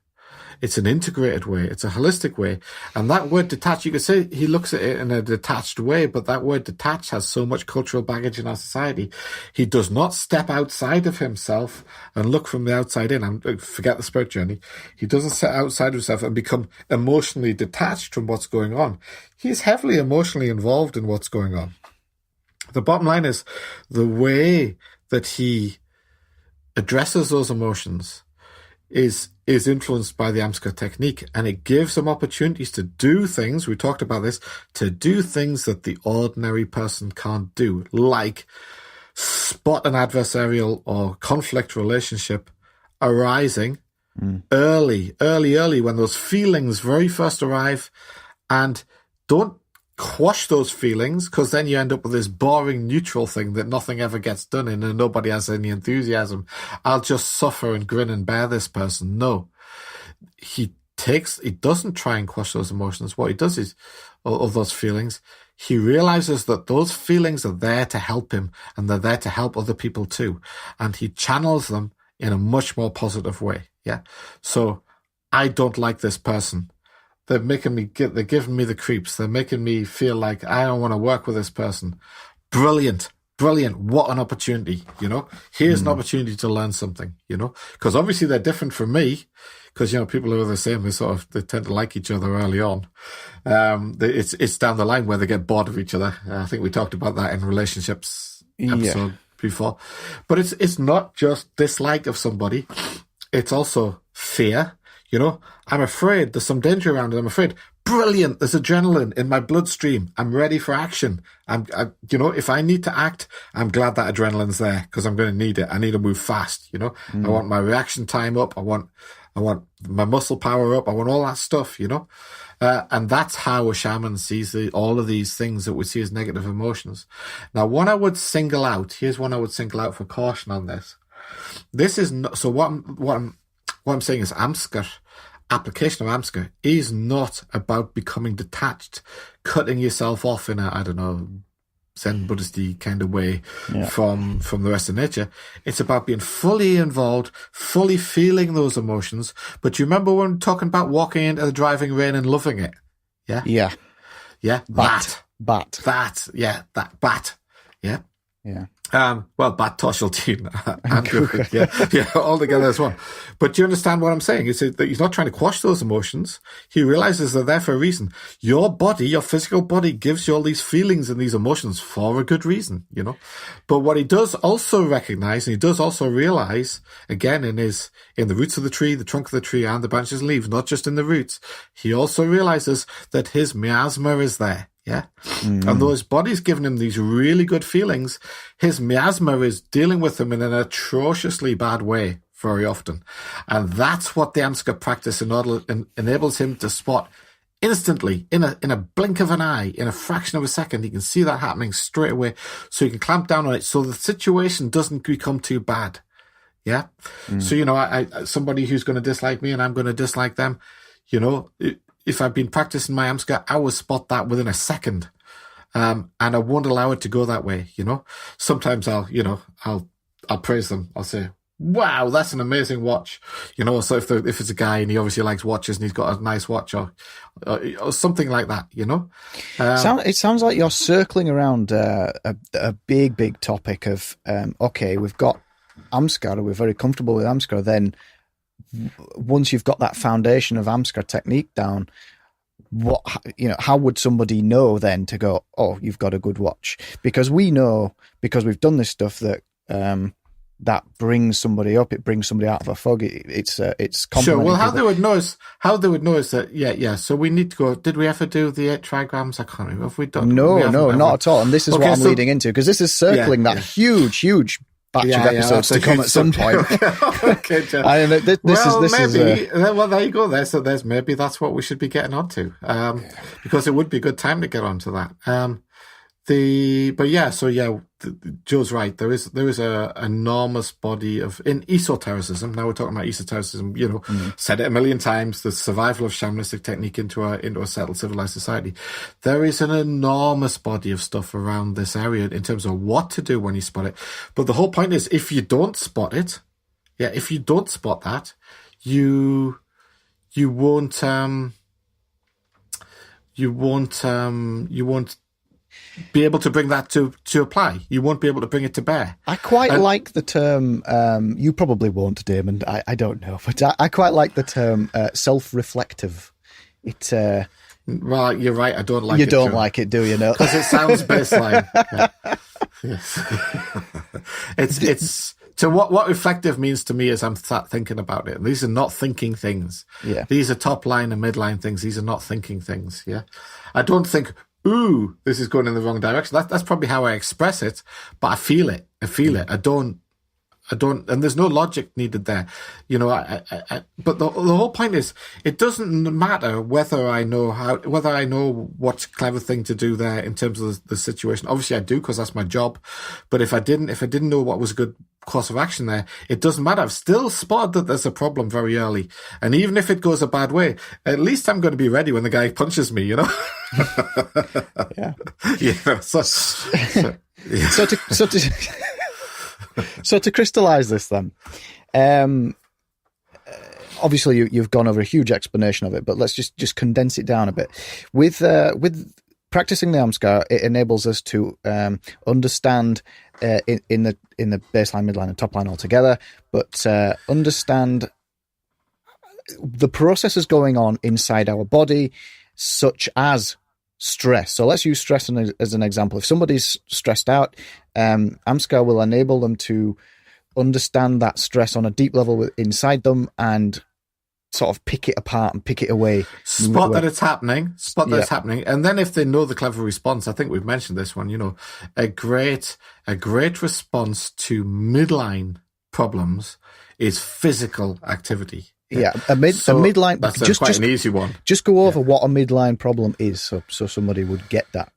It's an integrated way. It's a holistic way. And that word detached, you could say he looks at it in a detached way, but that word detached has so much cultural baggage in our society. He does not step outside of himself and look from the outside in, and forget the spirit journey. He doesn't step outside of himself and become emotionally detached from what's going on. He is heavily emotionally involved in what's going on. The bottom line is the way that he addresses those emotions is influenced by the Amsgar technique, and it gives him opportunities to do things, we talked about this, to do things that the ordinary person can't do, like spot an adversarial or conflict relationship arising early, when those feelings very first arrive, and don't quash those feelings, because then you end up with this boring neutral thing that nothing ever gets done in and nobody has any enthusiasm. I'll just suffer and grin and bear this person. No. He doesn't try and quash those emotions. What he does is, of those feelings, he realizes that those feelings are there to help him and they're there to help other people too. And he channels them in a much more positive way. Yeah. So I don't like this person. They're giving me the creeps. They're making me feel like I don't want to work with this person. Brilliant. What an opportunity, Here's an opportunity to learn something, because obviously they're different from me, because, people who are the same, they tend to like each other early on. It's down the line where they get bored of each other. I think we talked about that in relationships episode before. But it's not just dislike of somebody. It's also fear. I'm afraid there's some danger around it. I'm afraid. Brilliant. There's adrenaline in my bloodstream. I'm ready for action. If I need to act, I'm glad that adrenaline's there, because I'm going to need it. I need to move fast. I want my reaction time up. I want my muscle power up. I want all that stuff, and that's how a shaman sees all of these things that we see as negative emotions. Now, here's one I would single out for caution on this. This is not, so what I'm saying is Amsgar, application of Amsgar is not about becoming detached, cutting yourself off in a, Zen Buddhist-y kind of way from the rest of nature. It's about being fully involved, fully feeling those emotions. But you remember when we were talking about walking into the driving rain and loving it? Yeah? Yeah. Yeah? Bat. That. Yeah, that bat. Yeah? Yeah. Bat Tosheltine and yeah, all together as one. But do you understand what I'm saying? It's that he's not trying to quash those emotions. He realizes they're there for a reason. Your body, your physical body, gives you all these feelings and these emotions for a good reason, But what he does also recognize, and he does also realize, again, in the roots of the tree, the trunk of the tree, and the branches and leaves, not just in the roots, he also realizes that his miasma is there. Yeah. Mm-hmm. And though his body's giving him these really good feelings, his miasma is dealing with him in an atrociously bad way very often. And that's what the Amsgar practice enables him to spot instantly, in a blink of an eye, in a fraction of a second. He can see that happening straight away, so he can clamp down on it so the situation doesn't become too bad. Yeah. Mm. So, I somebody who's going to dislike me and I'm going to dislike them, if I've been practicing my Amsgar, I will spot that within a second. And I won't allow it to go that way, Sometimes I'll praise them. I'll say, wow, that's an amazing watch. So if it's a guy and he obviously likes watches and he's got a nice watch or something like that, It sounds like you're circling around a big topic of, okay, we've got Amsgar, we're very comfortable with Amsgar, then once you've got that foundation of Amsgar technique down, how would somebody know then to go, oh, you've got a good watch? Because we know, because we've done this stuff, that that brings somebody up, it brings somebody out of a fog. It's complementary. Sure. Well, how they would know is that yeah. So we need to go. Did we ever do the 8 trigrams? I can't remember. Have we done? No, not at all. And this is what I'm leading into, because this is circling that huge batch of episodes to come at some point. Okay, Jeff. Well, there you go. So maybe that's what we should be getting onto, because it would be a good time to get onto that. Joe's right. There is a enormous body in esotericism. Now we're talking about esotericism. Said it a million times. The survival of shamanistic technique into a settled civilized society. There is an enormous body of stuff around this area in terms of what to do when you spot it. But the whole point is, if you don't spot it, if you don't spot that, you won't be able to bring that to apply. You won't be able to bring it to bear. I quite like the term, you probably won't, Damon, I don't know, but I quite like the term self-reflective. Well, you're right, I don't like it. You don't like it, do you? No, because it sounds baseline. Yes. It's so what reflective means to me is I'm thinking about it. These are not thinking things. Yeah. These are top line and midline things. These are not thinking things. Yeah. I don't think, ooh, this is going in the wrong direction. That's probably how I express it, but I feel it. I don't and there's no logic needed there. You know, but the whole point is, it doesn't matter whether I know what's a clever thing to do there in terms of the situation. Obviously I do, because that's my job. But if I didn't know what was a good course of action there, it doesn't matter. I've still spotted that there's a problem very early. And even if it goes a bad way, at least I'm going to be ready when the guy punches me, you know? Yeah. Yeah. Yeah. So to crystallize this then, obviously you've gone over a huge explanation of it, but let's just condense it down a bit. With practicing the Amsgar, it enables us to understand in the baseline, midline, and top line altogether, but understand the processes going on inside our body, such as stress. So let's use stress as an example. If somebody's stressed out, Amsgar will enable them to understand that stress on a deep level inside them and sort of pick it apart and pick it away. Spot that it's happening. It's happening. And then if they know the clever response, I think we've mentioned this one, you know, a great response to midline problems is physical activity. Yeah, a midline. That's quite an easy one. Just go over what a midline problem is, so somebody would get that.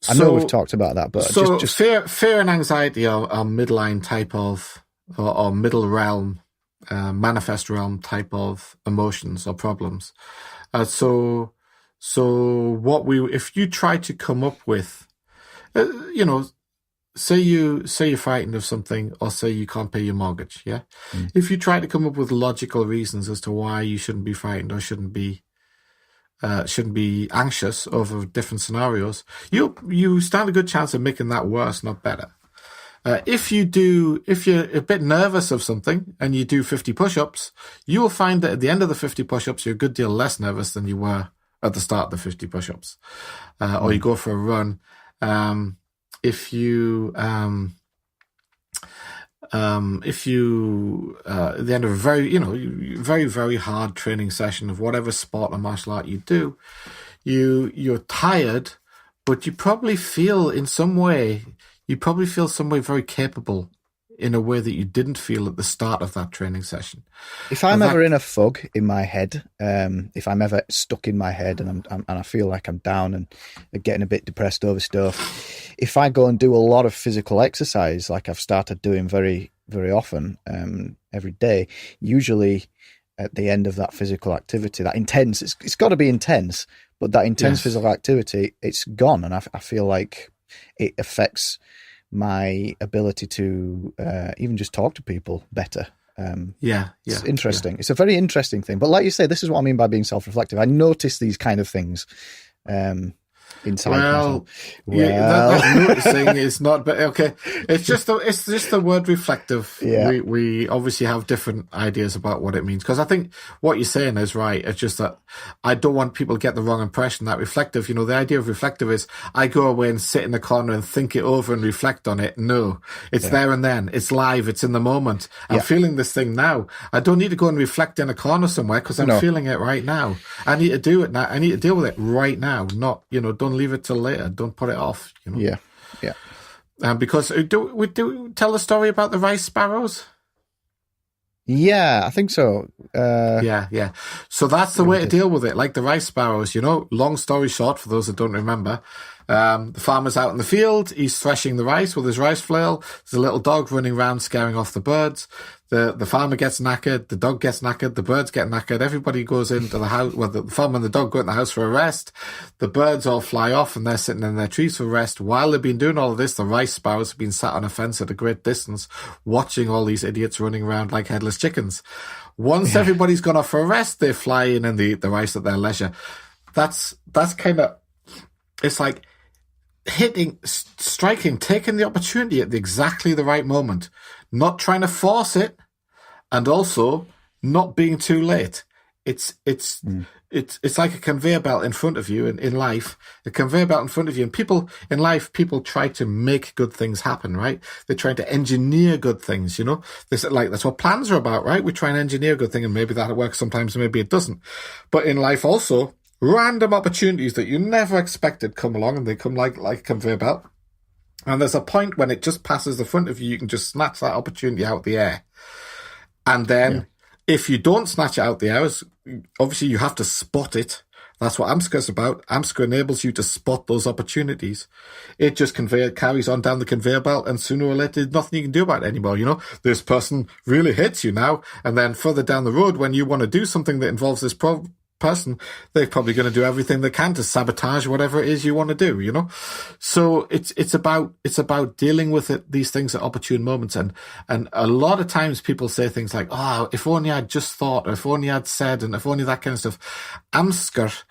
I know we've talked about that, but just fear and anxiety are midline type of or middle realm, manifest realm type of emotions or problems. So if you try to come up with, you know, say you're frightened of something, or say you can't pay your mortgage, yeah? If you try to come up with logical reasons as to why you shouldn't be frightened or shouldn't be anxious over different scenarios, you stand a good chance of making that worse, not better. If you're a bit nervous of something and you do 50 push-ups, you will find that at the end of the 50 push-ups, you're a good deal less nervous than you were at the start of the 50 push-ups. Or you go for a run. If you at the end of a very, very hard training session of whatever sport or martial art you do, you're tired, but you probably feel some way very capable in a way that you didn't feel at the start of that training session. If I'm ever in a fog in my head, if I'm ever stuck in my head and I feel like I'm down and getting a bit depressed over stuff, if I go and do a lot of physical exercise, like I've started doing very, very often, every day, usually at the end of that physical activity, that intense, it's got to be intense, but that intense physical activity, it's gone. And I feel like it affects my ability to even just talk to people better. It's interesting. Yeah. It's a very interesting thing. But like you say, this is what I mean by being self-reflective. I notice these kind of things inside myself. That noticing is not, but okay. It's just the word reflective. Yeah. We obviously have different ideas about what it means, because I think what you're saying is right. It's just that I don't want people to get the wrong impression that reflective, the idea of reflective is I go away and sit in the corner and think it over and reflect on it. No, it's there and then. It's live. It's in the moment. I'm feeling this thing now. I don't need to go and reflect in a corner somewhere because I'm feeling it right now. I need to do it now. I need to deal with it right now. Not, don't leave it till later. Don't put it off. Yeah. Because we tell the story about the rice sparrows. Yeah, I think so. Yeah. So that's the way to deal with it. Like the rice sparrows, long story short, for those that don't remember, the farmer's out in the field. He's threshing the rice with his rice flail. There's a little dog running around scaring off the birds. The farmer gets knackered. The dog gets knackered. The birds get knackered. Everybody goes into the house. Well, the farmer and the dog go in the house for a rest. The birds all fly off and they're sitting in their trees for rest. While they've been doing all of this, the rice sparrows have been sat on a fence at a great distance, watching all these idiots running around like headless chickens. Once everybody's gone off for a rest, they fly in and the rice at their leisure. That's kind of, it's like striking, taking the opportunity at exactly the right moment, not trying to force it, and also not being too late. It's like a conveyor belt in front of you in life, a conveyor belt in front of you. And people try to make good things happen, right? They're trying to engineer good things, that's what plans are about, right? We try and engineer a good thing, and maybe that works sometimes, maybe it doesn't. But in life also, random opportunities that you never expected come along, and they come like a conveyor belt. And there's a point when it just passes the front of you, you can just snatch that opportunity out the air. And then if you don't snatch it out the air, obviously you have to spot it. That's what Amsgar's about. Amsgar enables you to spot those opportunities. It just carries on down the conveyor belt, and sooner or later, there's nothing you can do about it anymore. You know, this person really hates you now. And then further down the road, when you want to do something that involves this person, they're probably going to do everything they can to sabotage whatever it is you want to do, you know? So it's about dealing with these things at opportune moments. And a lot of times people say things like, oh, if only I'd just thought, or if only I'd said, and if only that kind of stuff. Amsgar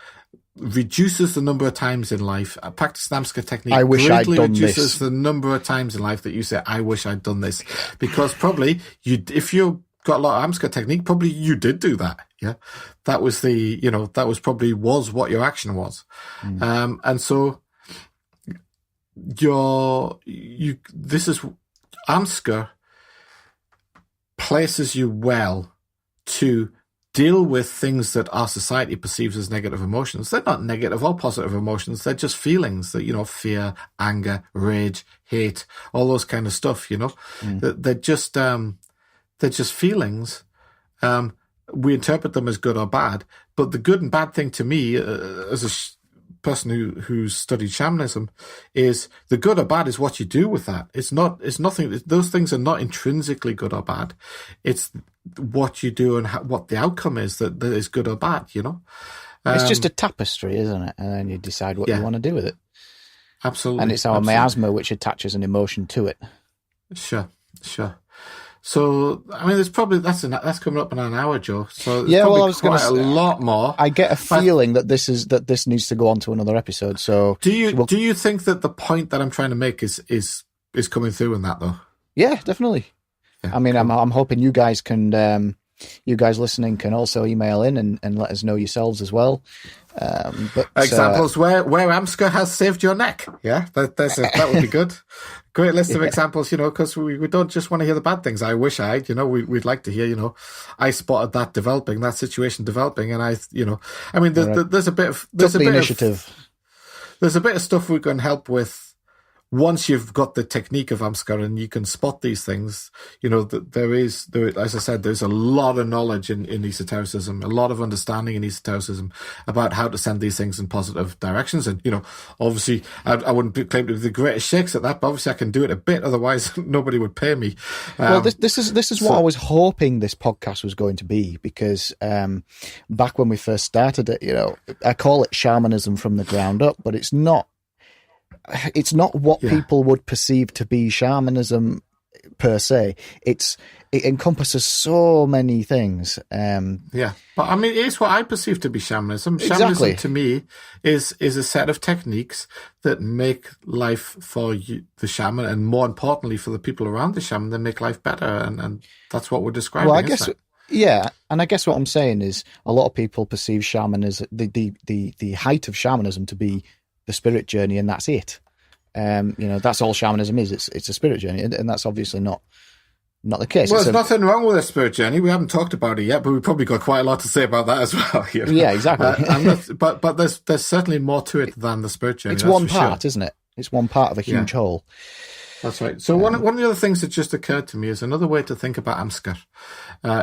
reduces the number of times in life. Practicing Amsgar technique I wish I'd done reduces this. the number of times in life that you say, I wish I'd done this. Because probably if you got a lot of Amsgar technique, probably you did do that. Yeah. That was probably what your action was. And so Amsgar places you well to deal with things that our society perceives as negative emotions. They're not negative or positive emotions. They're just feelings that, fear, anger, rage, hate, all those kind of stuff, They're just feelings. We interpret them as good or bad, but the good and bad thing to me, as a person who's studied shamanism, is the good or bad is what you do with that. It's nothing. Those things are not intrinsically good or bad. It's what you do and what the outcome is that is good or bad. It's just a tapestry, isn't it? And then you decide what you want to do with it. Absolutely. And it's our miasma which attaches an emotion to it. Sure. So, I mean, there's probably that's coming up in an hour, Joe. So I was going to say a lot more. I get a feeling that this needs to go on to another episode. So, do you think that the point that I'm trying to make is coming through in that though? Yeah, definitely. Yeah, I mean, cool. I'm hoping you guys can, you guys listening can also email in and let us know yourselves as well. But examples where Amsgar has saved your neck. Yeah, that would be good. Great list of examples, because we don't just want to hear the bad things. I wish we'd like to hear, I spotted that situation developing, and there's a bit of initiative. There's a bit of stuff we can help with. Once you've got the technique of Amsgar and you can spot these things, there is, as I said, there's a lot of knowledge in esotericism, a lot of understanding in esotericism about how to send these things in positive directions. And, obviously, I wouldn't claim to be the greatest shakes at that, but obviously I can do it a bit. Otherwise, nobody would pay me. Well, this is what I was hoping this podcast was going to be, because back when we first started it, I call it shamanism from the ground up, but it's not what people would perceive to be shamanism per se. It encompasses so many things. But I mean, it's what I perceive to be shamanism. Exactly. Shamanism to me is a set of techniques that make life for you, the shaman, and more importantly for the people around the shaman, that make life better. And that's what we're describing. Well, I guess. Yeah, and I guess what I'm saying is a lot of people perceive shamanism, the height of shamanism, to be the spirit journey, and that's it. That's all shamanism is. It's a spirit journey, and that's obviously not the case. Well, there's nothing wrong with a spirit journey. We haven't talked about it yet, but we've probably got quite a lot to say about that as well. Yeah, exactly. But there's certainly more to it than the spirit journey. It's one part, isn't it? It's one part of a huge whole. That's right. So one of the other things that just occurred to me is another way to think about Amsgar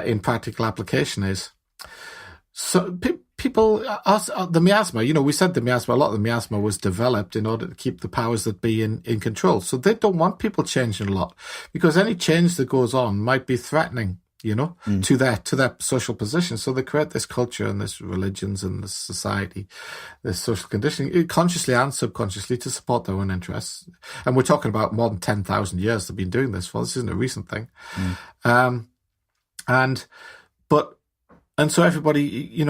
in practical application is, so people, the miasma, we said the miasma, a lot of the miasma was developed in order to keep the powers that be in control. So they don't want people changing a lot, because any change that goes on might be threatening, to their social position. So they create this culture and this religions and this society, this social conditioning, consciously and subconsciously, to support their own interests. And we're talking about more than 10,000 years they've been doing this for. This isn't a recent thing. And so everybody,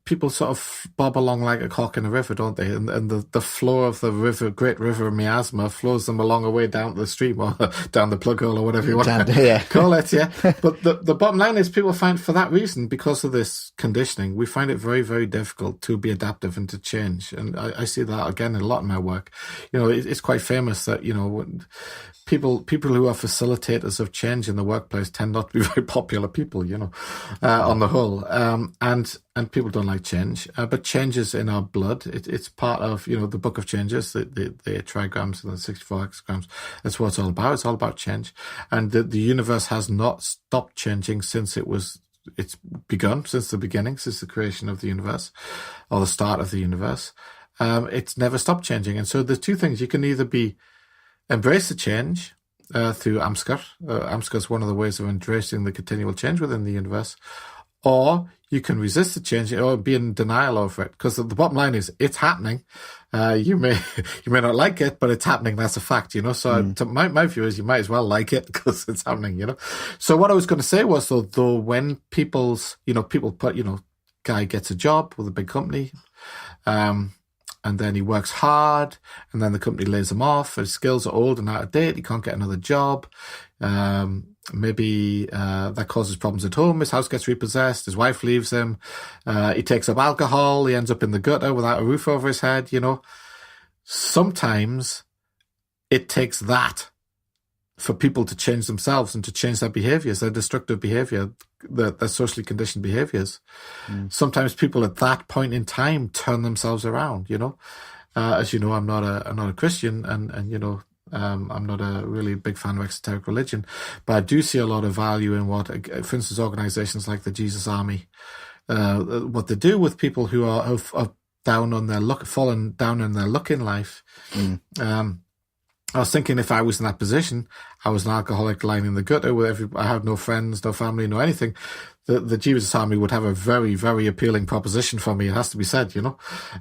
people sort of bob along like a cork in a river, don't they? And the flow of the river, great river miasma, flows them along a way down the stream or down the plug hole or whatever you want to call it, yeah. But the bottom line is, people find, for that reason, because of this conditioning, we find it very, very difficult to be adaptive and to change. And I see that again in a lot of my work. It's quite famous that, people who are facilitators of change in the workplace tend not to be very popular people, on the whole. people, and people don't like change, but change is in our blood. It's part of, the book of changes, the trigrams and the 64 hexagrams. That's what it's all about. It's all about change. And the universe has not stopped changing since it's begun, since the beginning, since the creation of the universe, or the start of the universe. It's never stopped changing. And so there's two things. You can either embrace the change through Amsgar. Amsgar is one of the ways of embracing the continual change within the universe. Or you can resist the change or be in denial over it. Because the bottom line is, it's happening. You may not like it, but it's happening. That's a fact, So my view is you might as well like it because it's happening, So what I was going to say was, though when people put, guy gets a job with a big company, and then he works hard, and then the company lays him off. His skills are old and out of date. He can't get another job. Maybe that causes problems at home. His house gets repossessed. His wife leaves him. He takes up alcohol. He ends up in the gutter without a roof over his head. Sometimes it takes that for people to change themselves and to change their behaviors, their destructive behavior, their socially conditioned behaviors. Sometimes people at that point in time turn themselves around, As you know, I'm not a Christian, and I'm not a really big fan of exoteric religion, but I do see a lot of value in what, for instance, organizations like the Jesus Army, what they do with people who are down on their luck, fallen down in their luck in life. I was thinking, if I was in that position, I was an alcoholic lying in the gutter I had no friends, no family, no anything. The Jesus Army would have a very, very appealing proposition for me. It has to be said,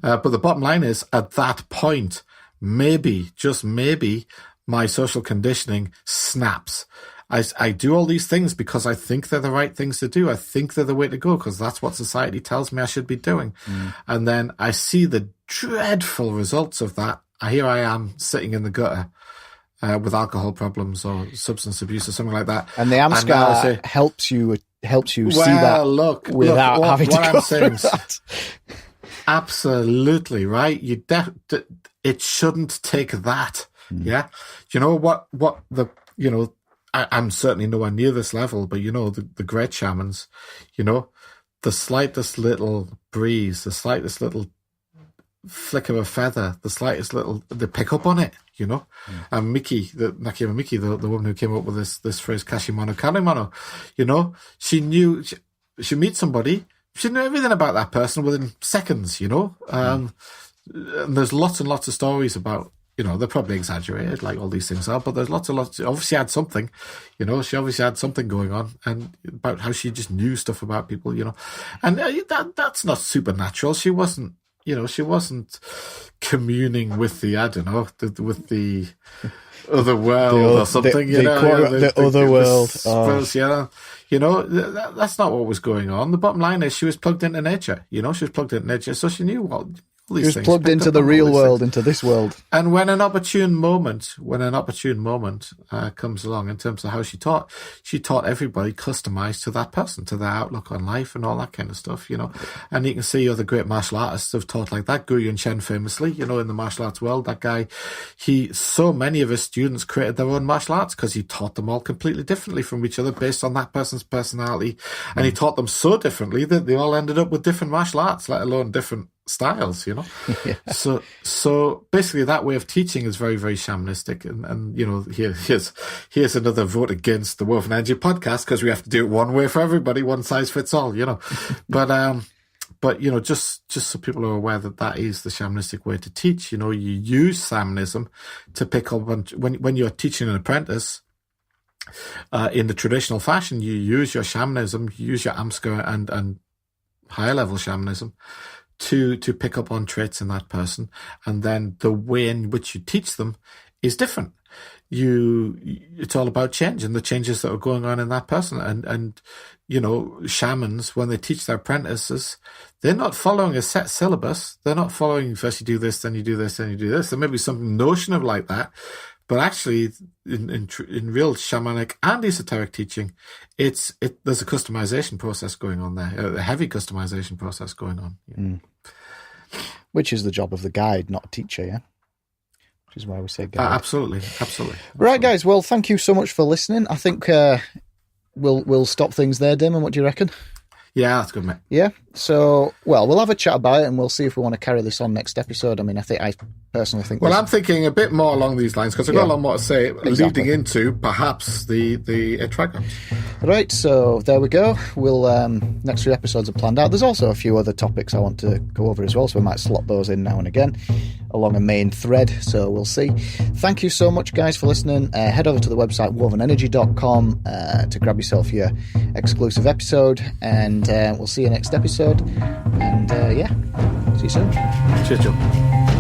But the bottom line is, at that point, maybe, just maybe, my social conditioning snaps. I do all these things because I think they're the right things to do. I think they're the way to go because that's what society tells me I should be doing. And then I see the dreadful results of that. Here I am sitting in the gutter with alcohol problems or substance abuse or something like that. And the Amsgar helps you see that. Look, without having to go through that. Absolutely right. It shouldn't take that. Yeah. Do you know what I'm certainly nowhere near this level, but the great shamans, the slightest little breeze, the slightest little flick of a feather, the slightest little, they pick up on it, And Miki, Nakima Miki, the woman who came up with this phrase, Kashimono Kanemono, she knew, she meets somebody, she knew everything about that person within seconds, And there's lots and lots of stories about, they're probably exaggerated, like all these things are, but there's lots. She obviously had something, she obviously had something going on, and about how she just knew stuff about people, and that's not supernatural. She wasn't communing with the, I don't know, with the other world or something, the other world. That's not what was going on. The bottom line is she was plugged into nature, she was plugged into nature, so she knew what all these things. She was plugged into the real world, into this world. And when an opportune moment comes along in terms of how she taught everybody customized to that person, to their outlook on life and all that kind of stuff, And you can see other great martial artists have taught like that. Gu Yun Chen famously, in the martial arts world, that guy, so many of his students created their own martial arts because he taught them all completely differently from each other based on that person's personality. And he taught them so differently that they all ended up with different martial arts, let alone different styles, Yeah. So basically that way of teaching is very, very shamanistic. And here's another vote against the Woven Energy podcast because we have to do it one way for everybody, one size fits all, But just so people are aware that is the shamanistic way to teach. You use shamanism to pick up on when you're teaching an apprentice. In the traditional fashion, you use your shamanism, you use your Amsgar and higher level shamanism to pick up on traits in that person, and then the way in which you teach them is different. It's all about change and the changes that are going on in that person. And shamans, when they teach their apprentices, they're not following a set syllabus. They're not following first you do this, then you do this, then you do this. There may be some notion of like that, but actually in real shamanic and esoteric teaching, there's a customization process going on there, a heavy customization process going on. Yeah. Which is the job of the guide, not a teacher, yeah? Which is why we say guide. Absolutely. Right, guys. Well, thank you so much for listening. I think we'll stop things there, Damon. What do you reckon? Yeah, that's good, mate. Yeah. So, well, we'll have a chat about it and we'll see if we want to carry this on next episode. I mean, I personally think. Well, I'm thinking a bit more along these lines because I've got a lot more to say, leading into perhaps the trigrams. Right. So there we go. We'll next few episodes are planned out. There's also a few other topics I want to go over as well, so we might slot those in now and again along a main thread. So we'll see. Thank you so much, guys, for listening. Head over to the website wovenenergy.com to grab yourself your exclusive episode, and we'll see you next episode. And yeah, see you soon. Cheers, Joe.